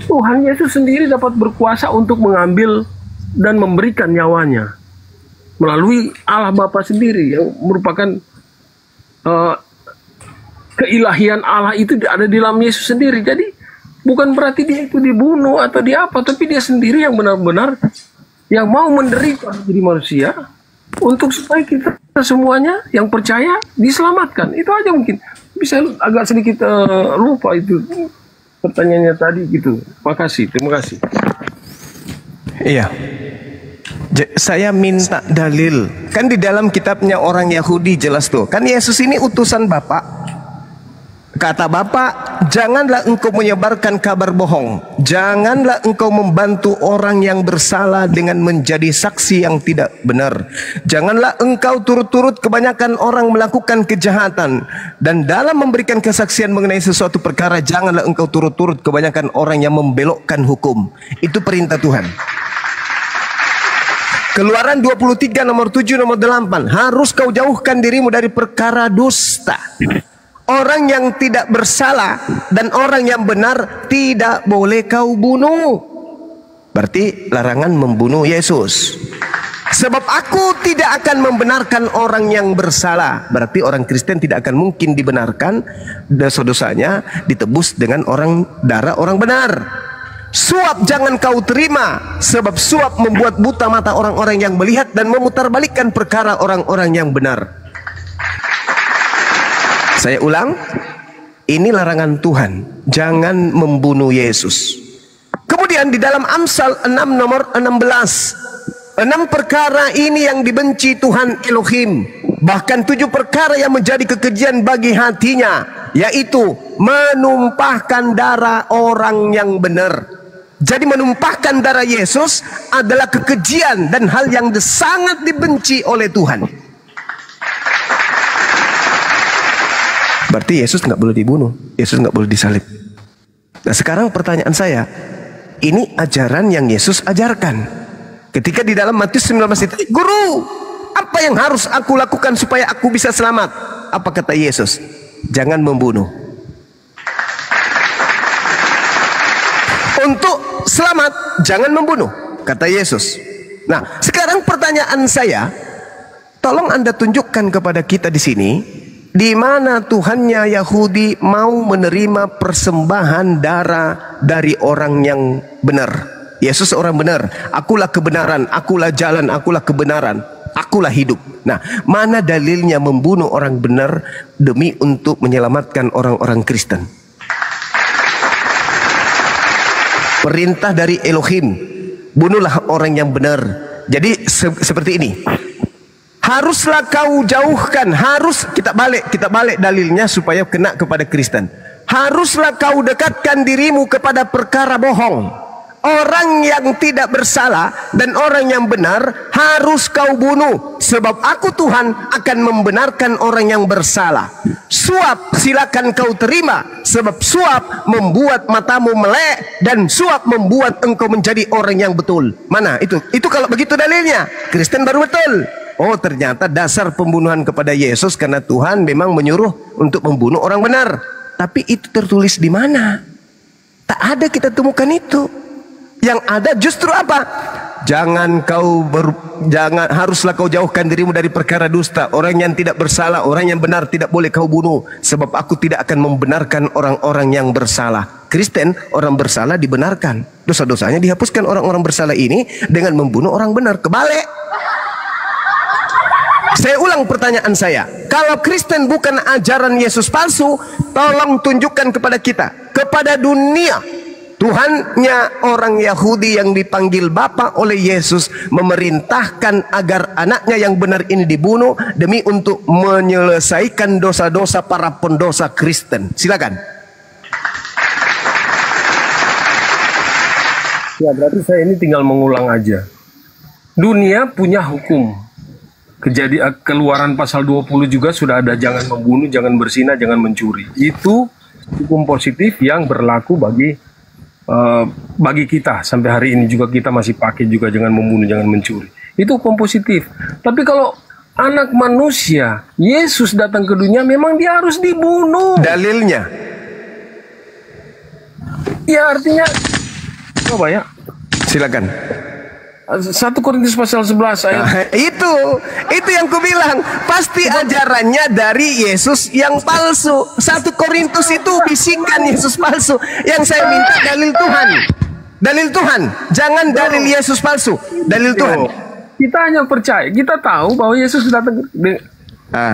Tuhan Yesus sendiri dapat berkuasa untuk mengambil dan memberikan nyawanya melalui Allah Bapa sendiri, yang merupakan keilahian Allah itu ada di dalam Yesus sendiri. Jadi bukan berarti dia itu dibunuh atau apa, tapi dia sendiri yang benar-benar yang mau menderita menjadi manusia untuk supaya kita semuanya yang percaya diselamatkan. Itu aja mungkin. Bisa agak sedikit lupa itu pertanyaannya tadi gitu. Terima kasih. Iya. Saya minta dalil. Kan di dalam kitabnya orang Yahudi jelas tuh. Kan Yesus ini utusan Bapa. Kata Bapa, janganlah engkau menyebarkan kabar bohong. Janganlah engkau membantu orang yang bersalah dengan menjadi saksi yang tidak benar. Janganlah engkau turut-turut kebanyakan orang melakukan kejahatan. Dan dalam memberikan kesaksian mengenai sesuatu perkara, janganlah engkau turut-turut kebanyakan orang yang membelokkan hukum. Itu perintah Tuhan. Keluaran 23 nomor 7 nomor 8. Harus kau jauhkan dirimu dari perkara dusta. Orang yang tidak bersalah dan orang yang benar tidak boleh kau bunuh. Berarti larangan membunuh Yesus. Sebab aku tidak akan membenarkan orang yang bersalah. Berarti orang Kristen tidak akan mungkin dibenarkan dosa-dosanya ditebus dengan darah orang benar. Suap jangan kau terima, sebab suap membuat buta mata orang-orang yang melihat dan memutarbalikkan perkara orang-orang yang benar. Saya ulang, ini larangan Tuhan, jangan membunuh Yesus. Kemudian di dalam Amsal 6 nomor 16, 6 perkara ini yang dibenci Tuhan Elohim, bahkan 7 perkara yang menjadi kekejian bagi hatinya, yaitu menumpahkan darah orang yang benar. Jadi menumpahkan darah Yesus adalah kekejian dan hal yang sangat dibenci oleh Tuhan. Berarti Yesus nggak boleh dibunuh, Yesus nggak boleh disalib. Nah sekarang pertanyaan saya, ini ajaran yang Yesus ajarkan. Ketika di dalam Matius 19 itu, Guru, apa yang harus aku lakukan supaya aku bisa selamat? Apa kata Yesus? Jangan membunuh. Untuk selamat, jangan membunuh, kata Yesus. Nah sekarang pertanyaan saya, tolong Anda tunjukkan kepada kita di sini, di mana Tuhannya Yahudi mau menerima persembahan darah dari orang yang benar. Yesus orang benar. Akulah kebenaran, akulah jalan, akulah kebenaran, akulah hidup. Nah, mana dalilnya membunuh orang benar demi untuk menyelamatkan orang-orang Kristen? Perintah dari Elohim, bunuhlah orang yang benar. Jadi seperti ini. Haruslah kau jauhkan, kita balik dalilnya supaya kena kepada Kristen. Haruslah kau dekatkan dirimu kepada perkara bohong. Orang yang tidak bersalah dan orang yang benar harus kau bunuh, sebab aku Tuhan akan membenarkan orang yang bersalah. Suap silakan kau terima, sebab suap membuat matamu melek dan suap membuat engkau menjadi orang yang betul. Mana itu? Itu kalau begitu dalilnya, Kristen baru betul. Oh, ternyata dasar pembunuhan kepada Yesus karena Tuhan memang menyuruh untuk membunuh orang benar. Tapi itu tertulis di mana? Tak ada kita temukan itu. Yang ada justru apa? Haruslah kau jauhkan dirimu dari perkara dusta. Orang yang tidak bersalah, orang yang benar tidak boleh kau bunuh, sebab aku tidak akan membenarkan orang-orang yang bersalah. Kristen, orang bersalah dibenarkan. Dosa-dosanya dihapuskan orang-orang bersalah ini dengan membunuh orang benar. Kebalik. Saya ulang pertanyaan saya. Kalau Kristen bukan ajaran Yesus palsu, tolong tunjukkan kepada kita, kepada dunia, Tuhannya orang Yahudi yang dipanggil Bapa oleh Yesus memerintahkan agar anaknya yang benar ini dibunuh demi untuk menyelesaikan dosa-dosa para pendosa Kristen. Silakan. Ya, berarti saya ini tinggal mengulang aja. Dunia punya hukum. Keluaran pasal 20 juga sudah ada, jangan membunuh, jangan berzina, jangan mencuri. Itu hukum positif yang berlaku bagi kita sampai hari ini juga kita masih pakai juga, jangan membunuh, jangan mencuri. Itu hukum positif. Tapi kalau anak manusia, Yesus datang ke dunia, memang dia harus dibunuh. Dalilnya? Ya artinya, coba ya. Silakan. 1 Korintus pasal 11 ayat. Itu yang kubilang, pasti ajarannya dari Yesus yang palsu. 1 Korintus itu bisikan Yesus palsu. Yang saya minta dalil Tuhan. Dalil Tuhan, jangan dalil Yesus palsu. Dalil Tuhan. Kita hanya percaya, kita tahu bahwa Yesus datang.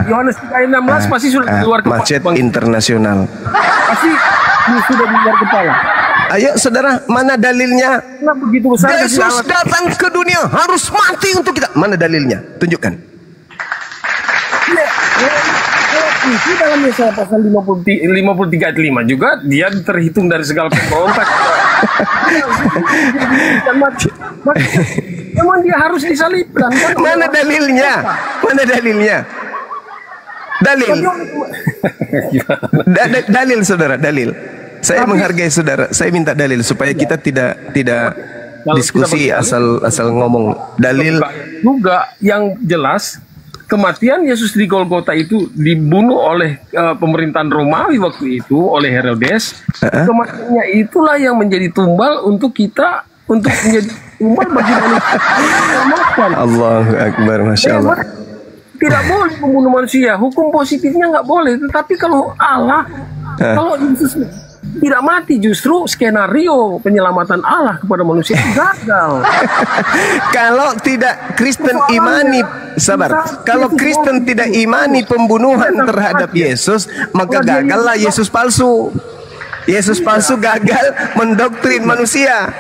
Yohanes 3:16 pasti sudah di luar kepala. Macet internasional. Pasti sudah di luar kepala. Ayo saudara, mana dalilnya? Nah, begitu besar Yesus datang ke dunia harus mati untuk kita. Mana dalilnya? Tunjukkan. Itu dalam Yesaya pasal 53 ayat 5 juga dia terhitung dari segala pemberontak. Memang dia harus disalibkan. Mana dalilnya? Mana dalilnya? Dalil saudara, dalil. Saya menghargai saudara. Saya minta dalil supaya kita tidak diskusi asal ngomong. Dalil juga yang jelas. Kematian Yesus di Golgota itu dibunuh oleh pemerintahan Romawi waktu itu oleh Herodes. Kematiannya itulah yang menjadi tumbal untuk kita, untuk menjadi tumbal bagi manusia. Allahu Akbar, Masya Allah. Tidak boleh membunuh manusia. Hukum positifnya nggak boleh. Tetapi kalau Allah, kalau Yesus tidak mati, justru skenario penyelamatan Allah kepada manusia gagal. Kalau tidak Kristen imani, sabar. Kalau Kristen tidak imani pembunuhan terhadap Yesus, maka gagallah Yesus palsu. Yesus palsu gagal mendoktrin manusia.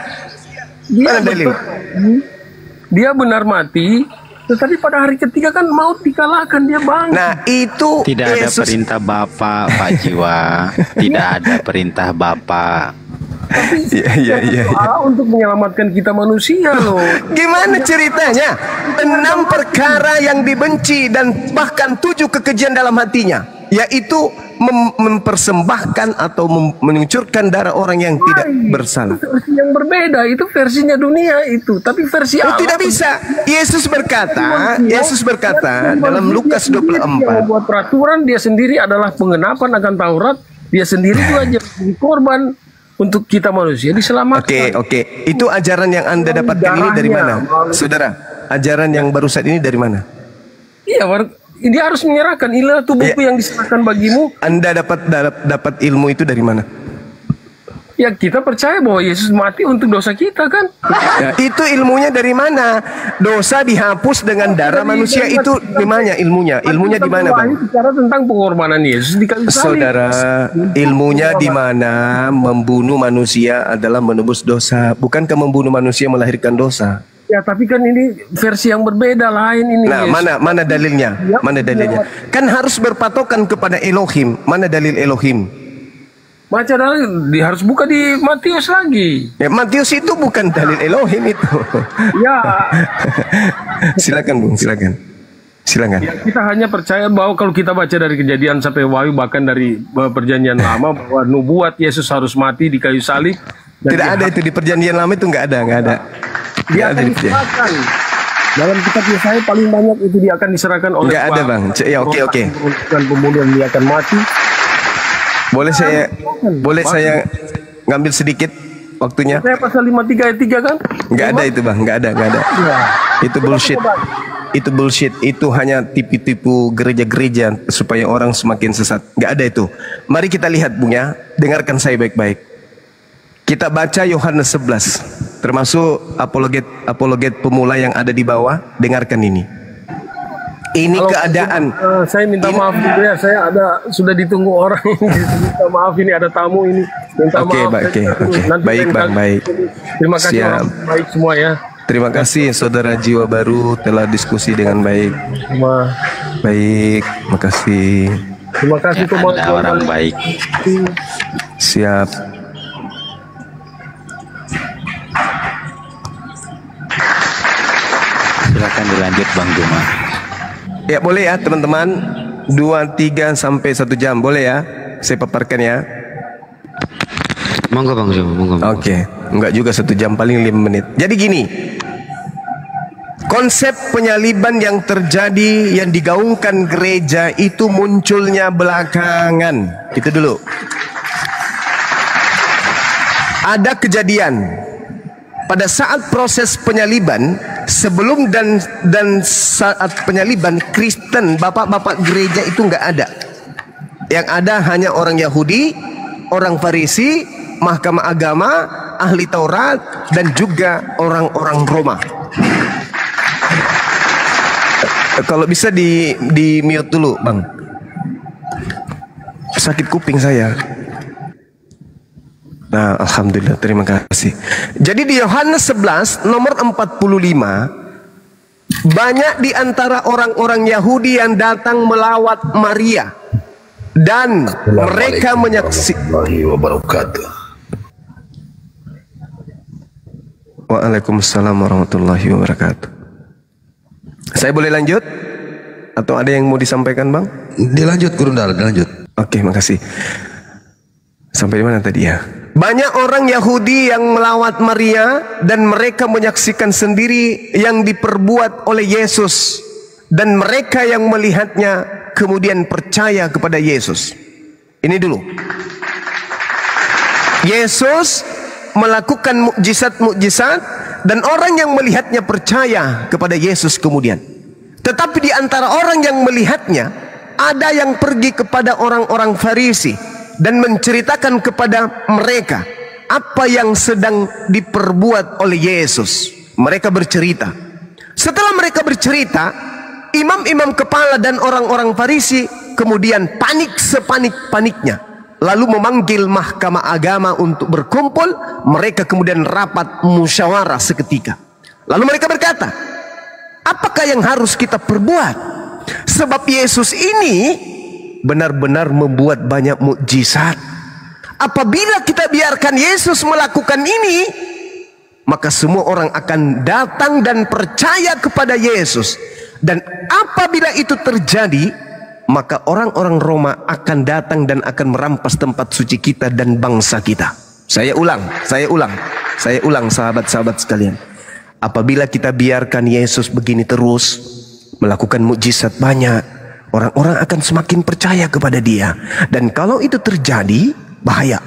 Dia benar mati, tetapi pada hari ketiga kan maut dikalahkan, dia bangkit. Nah itu tidak ada perintah Bapa, Pak Jiwa. Tidak ada perintah Bapa. Tapi Allah untuk menyelamatkan kita manusia loh. Gimana ceritanya? 6 perkara yang dibenci dan bahkan 7 kekejian dalam hatinya, yaitu mempersembahkan atau menyucurkan darah orang yang tidak bersalah. Itu versi yang berbeda, itu versinya dunia itu. Tapi versi Allah tidak bisa. Yesus berkata dalam Lukas 24. Dia membuat peraturan, dia sendiri adalah pengenapan akan Taurat, dia sendiri juga jadi korban untuk kita manusia diselamatkan. Oke. Itu ajaran yang Anda dapatkan ini dari mana? Saudara, ajaran yang barusan ini dari mana? Iya, dia harus menyerahkan. Inilah tubuhku yang diserahkan bagimu. Anda dapat ilmu itu dari mana? Ya kita percaya bahwa Yesus mati untuk dosa kita kan. Ya, itu ilmunya dari mana? Dosa dihapus dengan darah manusia itu di mana ilmunya? Ilmunya di mana, Bang? Bicara tentang pengorbanan Yesus di kayu salib. Saudara, ilmunya di mana? Membunuh manusia adalah menebus dosa. Bukankah membunuh manusia melahirkan dosa? Ya tapi kan ini versi yang berbeda lain ini. Nah, Yesus. mana dalilnya? Mana dalilnya? Kan harus berpatokan kepada Elohim. Mana dalil Elohim? Baca dalil, harus buka di Matius lagi. Ya, Matius itu bukan dalil Elohim itu. Ya. Silakan, Bung, silakan. Silakan. Ya, kita hanya percaya bahwa kalau kita baca dari Kejadian sampai Wahyu, bahkan dari Perjanjian Lama, bahwa nubuat Yesus harus mati di kayu salib. Tidak ada itu di Perjanjian Lama, itu nggak ada. Dia akan diserahkan. Dalam kitab Yesaya paling banyak itu dia akan diserahkan oleh. Nggak ada, Bang. Ya, oke. Dan kemudian dia akan mati. Boleh saya ngambil sedikit waktunya? Saya pasal 53 ayat 3 kan? Nggak ada itu, Bang, nggak ada. Ya. Itu bullshit. Itu bullshit. Itu hanya tipu-tipu gereja-gereja supaya orang semakin sesat. Nggak ada itu. Mari kita lihat, Bung, ya. Dengarkan saya baik-baik. Kita baca Yohanes 11, termasuk apologet pemula yang ada di bawah. Dengarkan ini. Ini Kalau keadaan. Saya minta maaf juga ya, saya sudah ditunggu orang ini. Minta maaf, ini ada tamu ini. Minta maaf. Oke. Nanti Baik, Bang, baik. Terima kasih Siap. orang baik semua ya. Terima kasih saudara Jiwa Baru telah diskusi dengan baik. Baik, makasih. Terima kasih Ya, semua. Anda orang baik. Siap. Silakan dilanjut Bang Juma. Ya boleh ya teman-teman. 2, 3 sampai 1 jam boleh ya. Saya paparkan ya. Monggo Bang Juma, monggo. Oke, enggak juga 1 jam, paling 5 menit. Jadi gini, konsep penyaliban yang terjadi yang digaungkan gereja itu munculnya belakangan. Itu dulu. Ada kejadian pada saat proses penyaliban, sebelum dan saat penyaliban, Kristen, bapak-bapak gereja itu nggak ada. Yang ada hanya orang Yahudi, orang Farisi, mahkamah agama, ahli Taurat, dan juga orang-orang Roma. Kalau bisa di mute dulu, Bang. Sakit kuping saya. Nah, alhamdulillah, terima kasih. Jadi di Yohanes 11 nomor 45, banyak di antara orang-orang Yahudi yang datang melawat Maria dan mereka menyaksikan. Waalaikumsalam warahmatullahi wabarakatuh. Saya boleh lanjut? Atau ada yang mau disampaikan, Bang? Dilanjut Gurundal, dilanjut. Oke, makasih. Sampai di mana tadi ya? Banyak orang Yahudi yang melawat Maria dan mereka menyaksikan sendiri yang diperbuat oleh Yesus, dan mereka yang melihatnya kemudian percaya kepada Yesus. Ini dulu. Yesus melakukan mukjizat-mukjizat dan orang yang melihatnya percaya kepada Yesus kemudian. Tetapi di antara orang yang melihatnya, ada yang pergi kepada orang-orang Farisi dan menceritakan kepada mereka apa yang sedang diperbuat oleh Yesus. Mereka bercerita. Setelah mereka bercerita, imam-imam kepala dan orang-orang Farisi kemudian panik sepanik-paniknya, lalu memanggil mahkamah agama untuk berkumpul. Mereka kemudian rapat musyawarah seketika. Lalu mereka berkata, apakah yang harus kita perbuat? Sebab Yesus ini benar-benar membuat banyak mukjizat. Apabila kita biarkan Yesus melakukan ini, maka semua orang akan datang dan percaya kepada Yesus. Dan apabila itu terjadi, maka orang-orang Roma akan datang dan akan merampas tempat suci kita dan bangsa kita. Saya ulang sahabat-sahabat sekalian. Apabila kita biarkan Yesus begini terus melakukan mukjizat banyak, orang-orang akan semakin percaya kepada dia. Dan kalau itu terjadi, bahaya.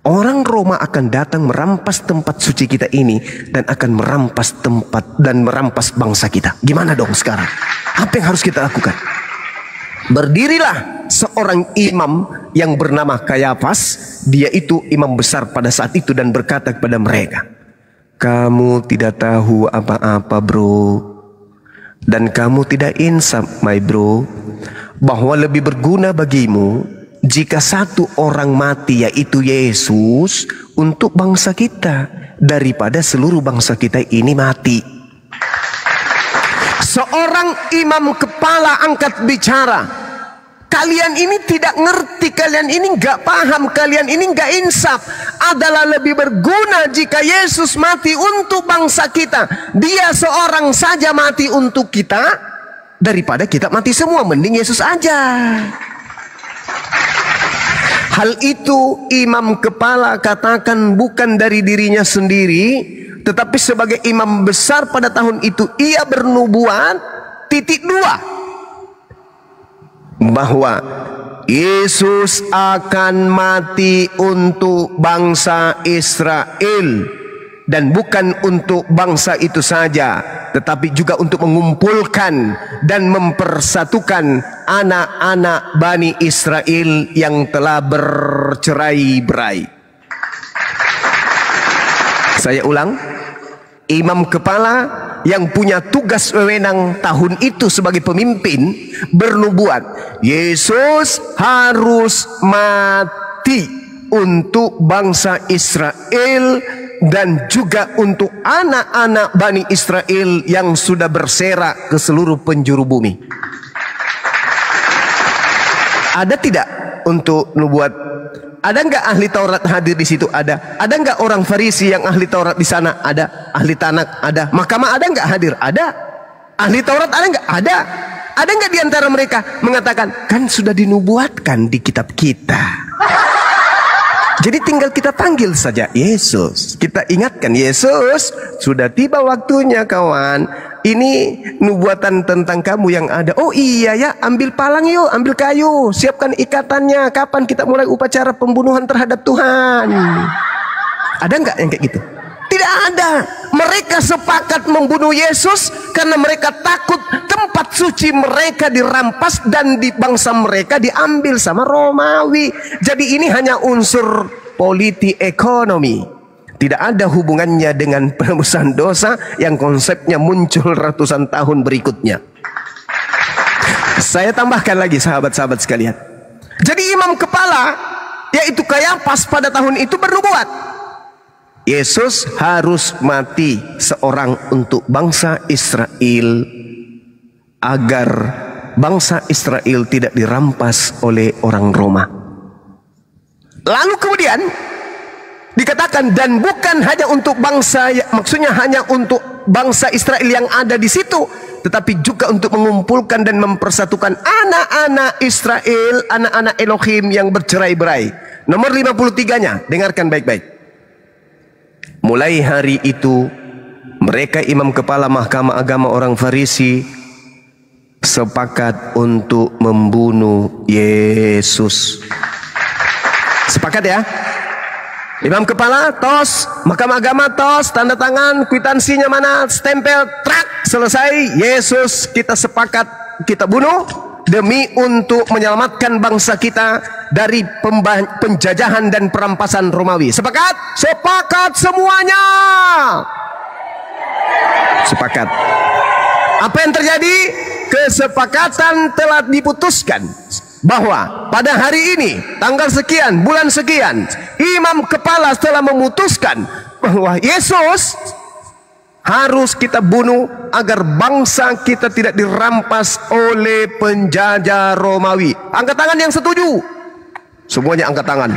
Orang Roma akan datang merampas tempat suci kita ini dan akan merampas tempat dan merampas bangsa kita. Gimana dong sekarang? Apa yang harus kita lakukan? Berdirilah seorang imam yang bernama Kayafas, dia itu imam besar pada saat itu, dan berkata kepada mereka, kamu tidak tahu apa-apa bro, dan kamu tidak insaf my bro, bahwa lebih berguna bagimu jika satu orang mati, yaitu Yesus, untuk bangsa kita, daripada seluruh bangsa kita ini mati. Seorang imam kepala angkat bicara, kalian ini tidak ngerti, kalian ini nggak paham, kalian ini nggak insaf. Adalah lebih berguna jika Yesus mati untuk bangsa kita, dia seorang saja mati untuk kita, daripada kita mati semua. Mending Yesus aja. Hal itu imam kepala katakan bukan dari dirinya sendiri, tetapi sebagai imam besar pada tahun itu ia bernubuat, bahwa Yesus akan mati untuk bangsa Israel, dan bukan untuk bangsa itu saja, tetapi juga untuk mengumpulkan dan mempersatukan anak-anak Bani Israel yang telah bercerai-berai. Saya ulang, imam kepala yang punya tugas wewenang tahun itu sebagai pemimpin bernubuat, Yesus harus mati untuk bangsa Israel dan juga untuk anak-anak Bani Israel yang sudah berserak ke seluruh penjuru bumi. Ada tidak untuk nubuat? Ada nggak ahli Taurat hadir di situ? Ada. Ada nggak orang Farisi yang ahli Taurat di sana? Ada. Ahli Tanak? Ada. Mahkamah ada nggak hadir? Ada. Ahli Taurat ada nggak? Ada. Ada nggak di antara mereka mengatakan, kan sudah dinubuatkan di kitab kita? Jadi tinggal kita panggil saja Yesus. Kita ingatkan, Yesus, sudah tiba waktunya kawan. Ini nubuatan tentang kamu yang ada. Oh iya ya, ambil palang yuk, ambil kayu, siapkan ikatannya. Kapan kita mulai upacara pembunuhan terhadap Tuhan? Ada nggak yang kayak gitu? Tidak ada. Mereka sepakat membunuh Yesus karena mereka takut tempat suci mereka dirampas dan di bangsa mereka diambil sama Romawi. Jadi ini hanya unsur politik ekonomi. Tidak ada hubungannya dengan penebusan dosa yang konsepnya muncul ratusan tahun berikutnya. Saya tambahkan lagi sahabat-sahabat sekalian. Jadi imam kepala, yaitu Kayafas pada tahun itu bernubuat, Yesus harus mati seorang untuk bangsa Israel, agar bangsa Israel tidak dirampas oleh orang Roma. Lalu kemudian dikatakan, dan bukan hanya untuk bangsa, maksudnya hanya untuk bangsa Israel yang ada di situ, tetapi juga untuk mengumpulkan dan mempersatukan anak-anak Israel, anak-anak Elohim yang bercerai-berai. Nomor 53-nya, dengarkan baik-baik. Mulai hari itu, mereka imam kepala mahkamah agama orang Farisi sepakat untuk membunuh Yesus. Sepakat ya? Imam kepala tos, mahkamah agama tos, tanda tangan, kwitansinya mana, stempel, trak, selesai. Yesus kita sepakat kita bunuh demi untuk menyelamatkan bangsa kita dari penjajahan dan perampasan Romawi. Sepakat? Sepakat semuanya. Sepakat. Apa yang terjadi? Kesepakatan telah diputuskan bahwa pada hari ini, tanggal sekian, bulan sekian, imam kepala telah memutuskan bahwa Yesus harus kita bunuh agar bangsa kita tidak dirampas oleh penjajah Romawi. Angkat tangan yang setuju. Semuanya angkat tangan.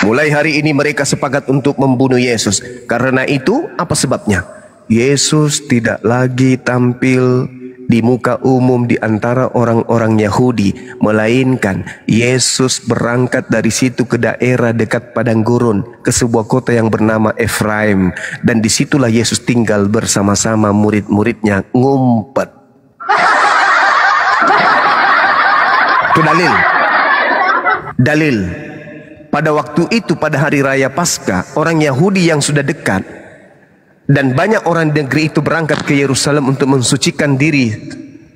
Mulai hari ini mereka sepakat untuk membunuh Yesus. Karena itu, apa sebabnya? Yesus tidak lagi tampil di muka umum di antara orang-orang Yahudi, melainkan Yesus berangkat dari situ ke daerah dekat padang gurun, ke sebuah kota yang bernama Efraim, dan disitulah Yesus tinggal bersama-sama murid-muridnya ngumpet. Itu dalil. Pada waktu itu, pada hari raya Paskah, orang Yahudi yang sudah dekat dan banyak orang negeri itu berangkat ke Yerusalem untuk mensucikan diri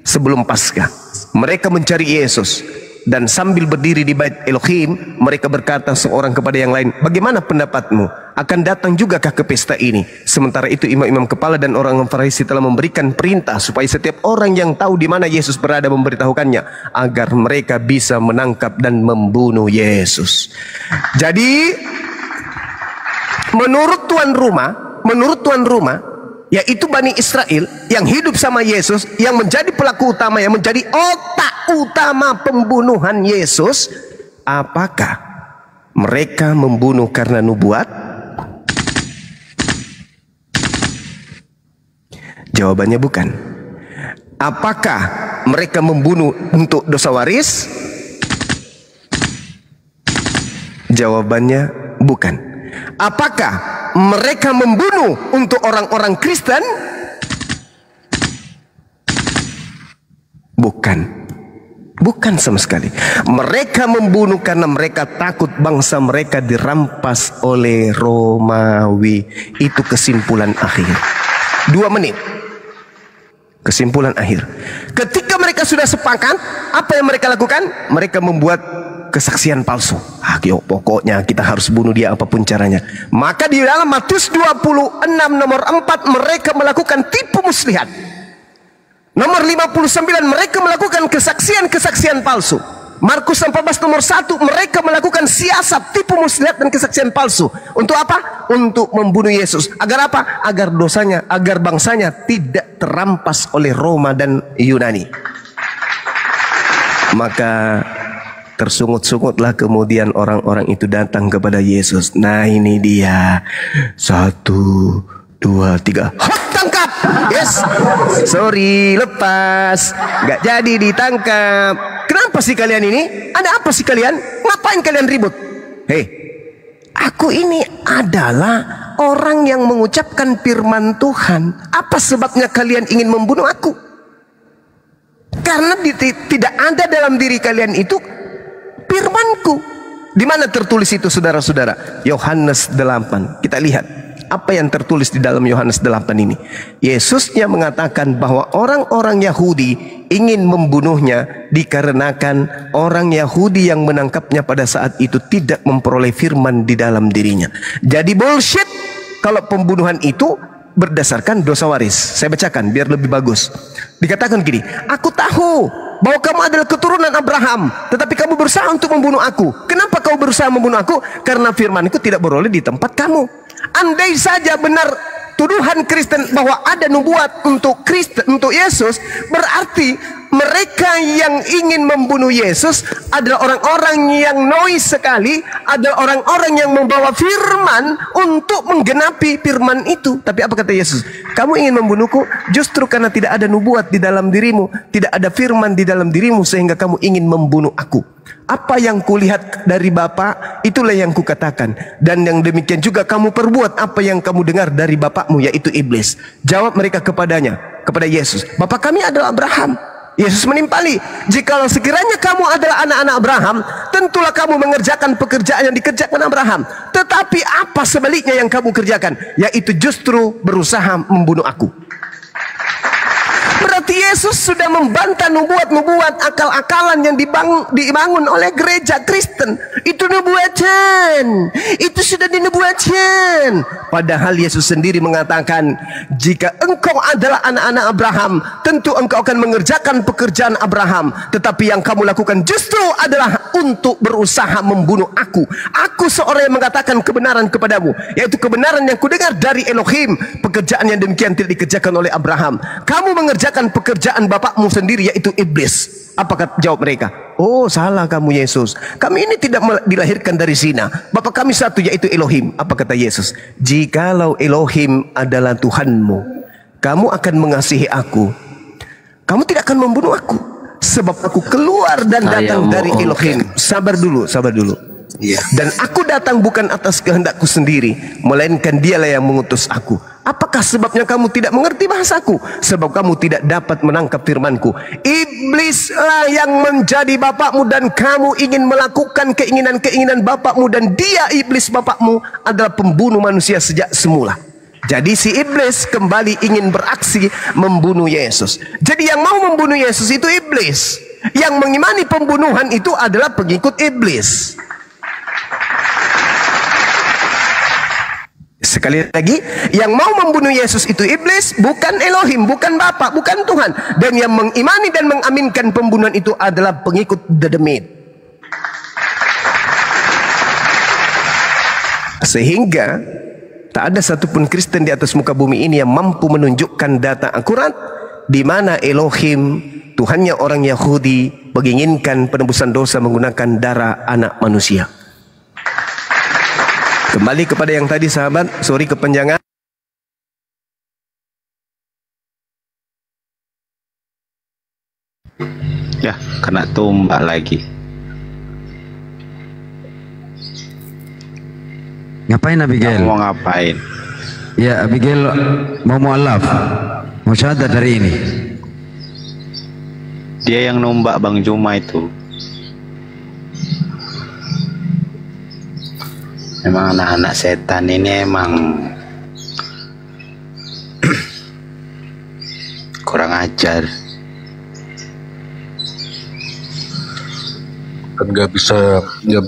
sebelum Paskah. Mereka mencari Yesus, dan sambil berdiri di bait Elohim, mereka berkata seorang kepada yang lain, bagaimana pendapatmu? Akan datang jugakah ke pesta ini? Sementara itu imam-imam kepala dan orang Farisi telah memberikan perintah supaya setiap orang yang tahu di mana Yesus berada memberitahukannya, agar mereka bisa menangkap dan membunuh Yesus. Jadi menurut tuan rumah, yaitu Bani Israel yang hidup sama Yesus, yang menjadi pelaku utama, yang menjadi otak utama pembunuhan Yesus, apakah mereka membunuh karena nubuat? Jawabannya bukan. Apakah mereka membunuh untuk dosa waris? Jawabannya bukan. Apakah mereka membunuh untuk orang-orang Kristen? Bukan. Bukan sama sekali. Mereka membunuh karena mereka takut bangsa mereka dirampas oleh Romawi. Itu kesimpulan akhir. 2 menit. Kesimpulan akhir. Ketika mereka sudah sepakat, apa yang mereka lakukan? Mereka membuat kesaksian palsu. Pokoknya kita harus bunuh dia apapun caranya. Maka di dalam Matius 26 nomor 4 mereka melakukan tipu muslihat. Nomor 59 mereka melakukan kesaksian palsu. Markus 14 nomor 1 mereka melakukan siasat tipu muslihat dan kesaksian palsu. Untuk apa? Untuk membunuh Yesus. Agar apa? Agar dosanya, agar bangsanya tidak terampas oleh Roma dan Yunani. Maka tersungut-sungutlah kemudian orang-orang itu datang kepada Yesus. Nah ini dia. 1, 2, 3. Hot, tangkap. Yes. Sorry, lepas. Gak jadi ditangkap. Kenapa sih kalian ini? Ada apa sih kalian? Ngapain kalian ribut? Hei, aku ini adalah orang yang mengucapkan firman Tuhan. Apa sebabnya kalian ingin membunuh aku? Karena tidak ada dalam diri kalian itu firmanku. Di mana tertulis itu saudara-saudara? Yohanes 8. Kita lihat apa yang tertulis di dalam Yohanes 8 ini. Yesusnya mengatakan bahwa orang-orang Yahudi ingin membunuhnya dikarenakan orang Yahudi yang menangkapnya pada saat itu tidak memperoleh firman di dalam dirinya. Jadi bullshit kalau pembunuhan itu berdasarkan dosa waris. Saya bacakan biar lebih bagus. Dikatakan gini, aku tahu bahwa kamu adalah keturunan Abraham, tetapi kamu berusaha untuk membunuh aku. Kenapa kau berusaha membunuh aku? Karena firmanku tidak beroleh di tempat kamu. Andai saja benar tuduhan Kristen bahwa ada nubuat untuk Kristen, untuk Yesus, berarti mereka yang ingin membunuh Yesus adalah orang-orang yang noise sekali, adalah orang-orang yang membawa firman untuk menggenapi firman itu. Tapi apa kata Yesus? Kamu ingin membunuhku justru karena tidak ada nubuat di dalam dirimu, tidak ada firman di dalam dirimu, sehingga kamu ingin membunuh aku. Apa yang kulihat dari Bapa, itulah yang kukatakan. Dan yang demikian juga kamu perbuat apa yang kamu dengar dari bapakmu, yaitu iblis. Jawab mereka kepadanya, kepada Yesus, Bapa kami adalah Abraham. Yesus menimpali, jikalau sekiranya kamu adalah anak-anak Abraham, tentulah kamu mengerjakan pekerjaan yang dikerjakan Abraham. Tetapi apa sebaliknya yang kamu kerjakan? Yaitu justru berusaha membunuh aku. Berarti Yesus sudah membantah nubuat-nubuat akal-akalan yang dibangun oleh gereja Kristen. Itu nubuatan. Itu sudah dinubuatkan. Padahal Yesus sendiri mengatakan, jika engkau adalah anak-anak Abraham, tentu engkau akan mengerjakan pekerjaan Abraham. Tetapi yang kamu lakukan justru adalah untuk berusaha membunuh aku. Aku seorang yang mengatakan kebenaran kepadamu, yaitu kebenaran yang kudengar dari Elohim. Pekerjaan yang demikian tidak dikerjakan oleh Abraham. Kamu mengerjakan pekerjaan bapakmu sendiri, yaitu iblis. Apa jawab mereka? Oh, salah kamu Yesus. Kami ini tidak dilahirkan dari zina. Bapa kami satu, yaitu Elohim. Apa kata Yesus? Jikalau Elohim adalah Tuhanmu, kamu akan mengasihi aku. Kamu tidak akan membunuh aku, sebab aku keluar dan datang dari Elohim. Sabar dulu, sabar dulu. Dan aku datang bukan atas kehendakku sendiri, melainkan dialah yang mengutus aku. Apakah sebabnya kamu tidak mengerti bahasaku? Sebab kamu tidak dapat menangkap firmanku. Iblislah yang menjadi bapakmu, dan kamu ingin melakukan keinginan-keinginan bapakmu, dan dia, iblis bapakmu, adalah pembunuh manusia sejak semula. Jadi si iblis kembali ingin beraksi membunuh Yesus. Jadi yang mau membunuh Yesus itu iblis. Yang mengimani pembunuhan itu adalah pengikut iblis. Sekali lagi, yang mau membunuh Yesus itu iblis, bukan Elohim, bukan Bapa, bukan Tuhan. Dan yang mengimani dan mengaminkan pembunuhan itu adalah pengikut the demit. Sehingga tak ada satupun Kristen di atas muka bumi ini yang mampu menunjukkan data akurat di mana Elohim, Tuhannya orang Yahudi, menginginkan penebusan dosa menggunakan darah anak manusia. Kembali kepada yang tadi sahabat, sorry kepanjangan. Ya, kena tumbak lagi. Ngapain Abigail? Kamu mau ngapain? Ya Abigail mau mualaf, mau syahadat hari ini. Dia yang numbak Bang Juma itu. Emang anak-anak setan ini emang kurang ajar. Kan nggak bisa ya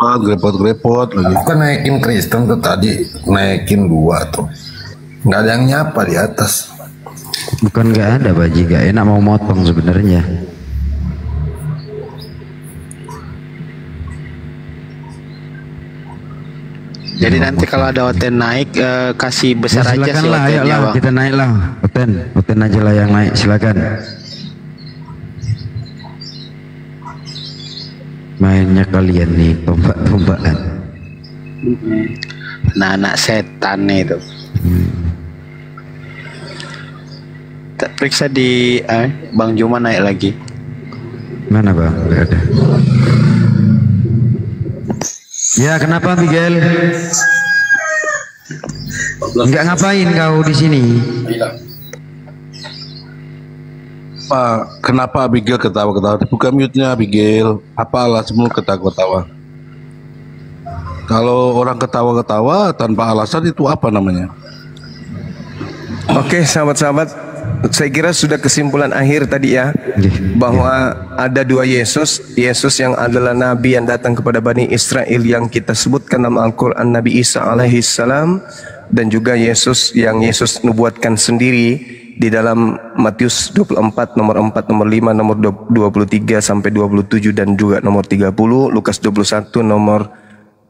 repot-repot lagi. Aku kan naikin Kristen tuh tadi, naikin 2 tuh, nggak ada yang nyapa di atas. Bukan nggak ada Baji, nggak enak mau motong sebenarnya. Jadi nanti kalau ada Oten naik kasih besar Ya, aja silakan sih lah, Otennya, ayolah Bang. kita naik lah. Oten aja lah yang naik, silakan. Mainnya kalian nih tombak-tombakan. Nah, anak setan nih itu. Tak periksa di Bang Juma naik lagi. Mana Bang? Nggak ada. Ya kenapa Miguel? Enggak ngapain kau di sini? Pak, kenapa Abigail ketawa-ketawa? Buka mute-nya Abigail. Apa alasanmu ketawa-ketawa? Kalau orang ketawa-ketawa tanpa alasan itu apa namanya? Oke sahabat-sahabat, saya kira sudah kesimpulan akhir tadi ya, bahwa ada 2 Yesus. Yesus yang adalah Nabi yang datang kepada Bani Israel yang kita sebutkan nama Al-Quran, Nabi Isa alaihissalam, dan juga Yesus yang Yesus nubuatkan sendiri di dalam Matius 24 nomor 4, nomor 5, nomor 23 sampai 27 dan juga nomor 30, Lukas 21 nomor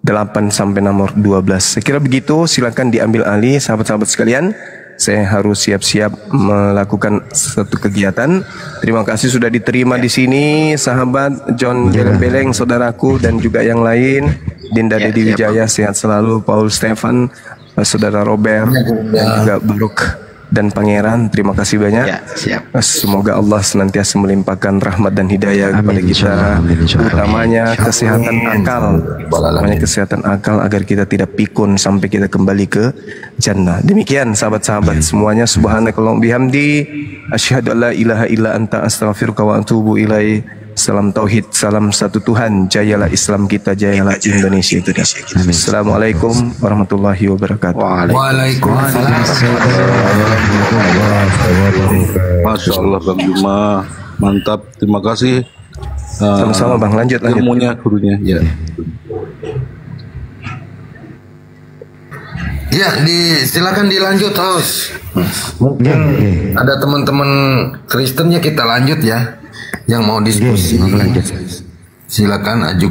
8 sampai nomor 12. Saya kira begitu, silakan diambil alih sahabat-sahabat sekalian. Saya harus siap-siap melakukan satu kegiatan. Terima kasih sudah diterima di sini, sahabat John Beleng, saudaraku, dan juga yang lain. Dinda Dedi Wijaya, sehat selalu. Paul Stefan, saudara Robert, dan juga Baruk dan Pangeran. Terima kasih banyak. Ya, siap. Semoga Allah senantiasa melimpahkan rahmat dan hidayah kepada kita, utamanya kesehatan akal, agar kita tidak pikun sampai kita kembali ke jannah. Demikian sahabat-sahabat semuanya, subhanakallahumma bihamdi, asyhadu an la ilaha illa anta, astaghfiruka wa atubu ilaik. Salam tauhid, salam satu Tuhan, jayalah Islam kita, jayalah Indonesia kita. Assalamualaikum warahmatullahi wabarakatuh. Waalaikumsalam. Masya Allah Bang Juma, mantap. Terima kasih. Sama-sama Bang, lanjut. Ilmunya, gurunya. Ya. Ya, silakan dilanjut host. Mungkin ada teman-teman Kristennya kita lanjut ya, yang mau diskusi. Silakan ajukan.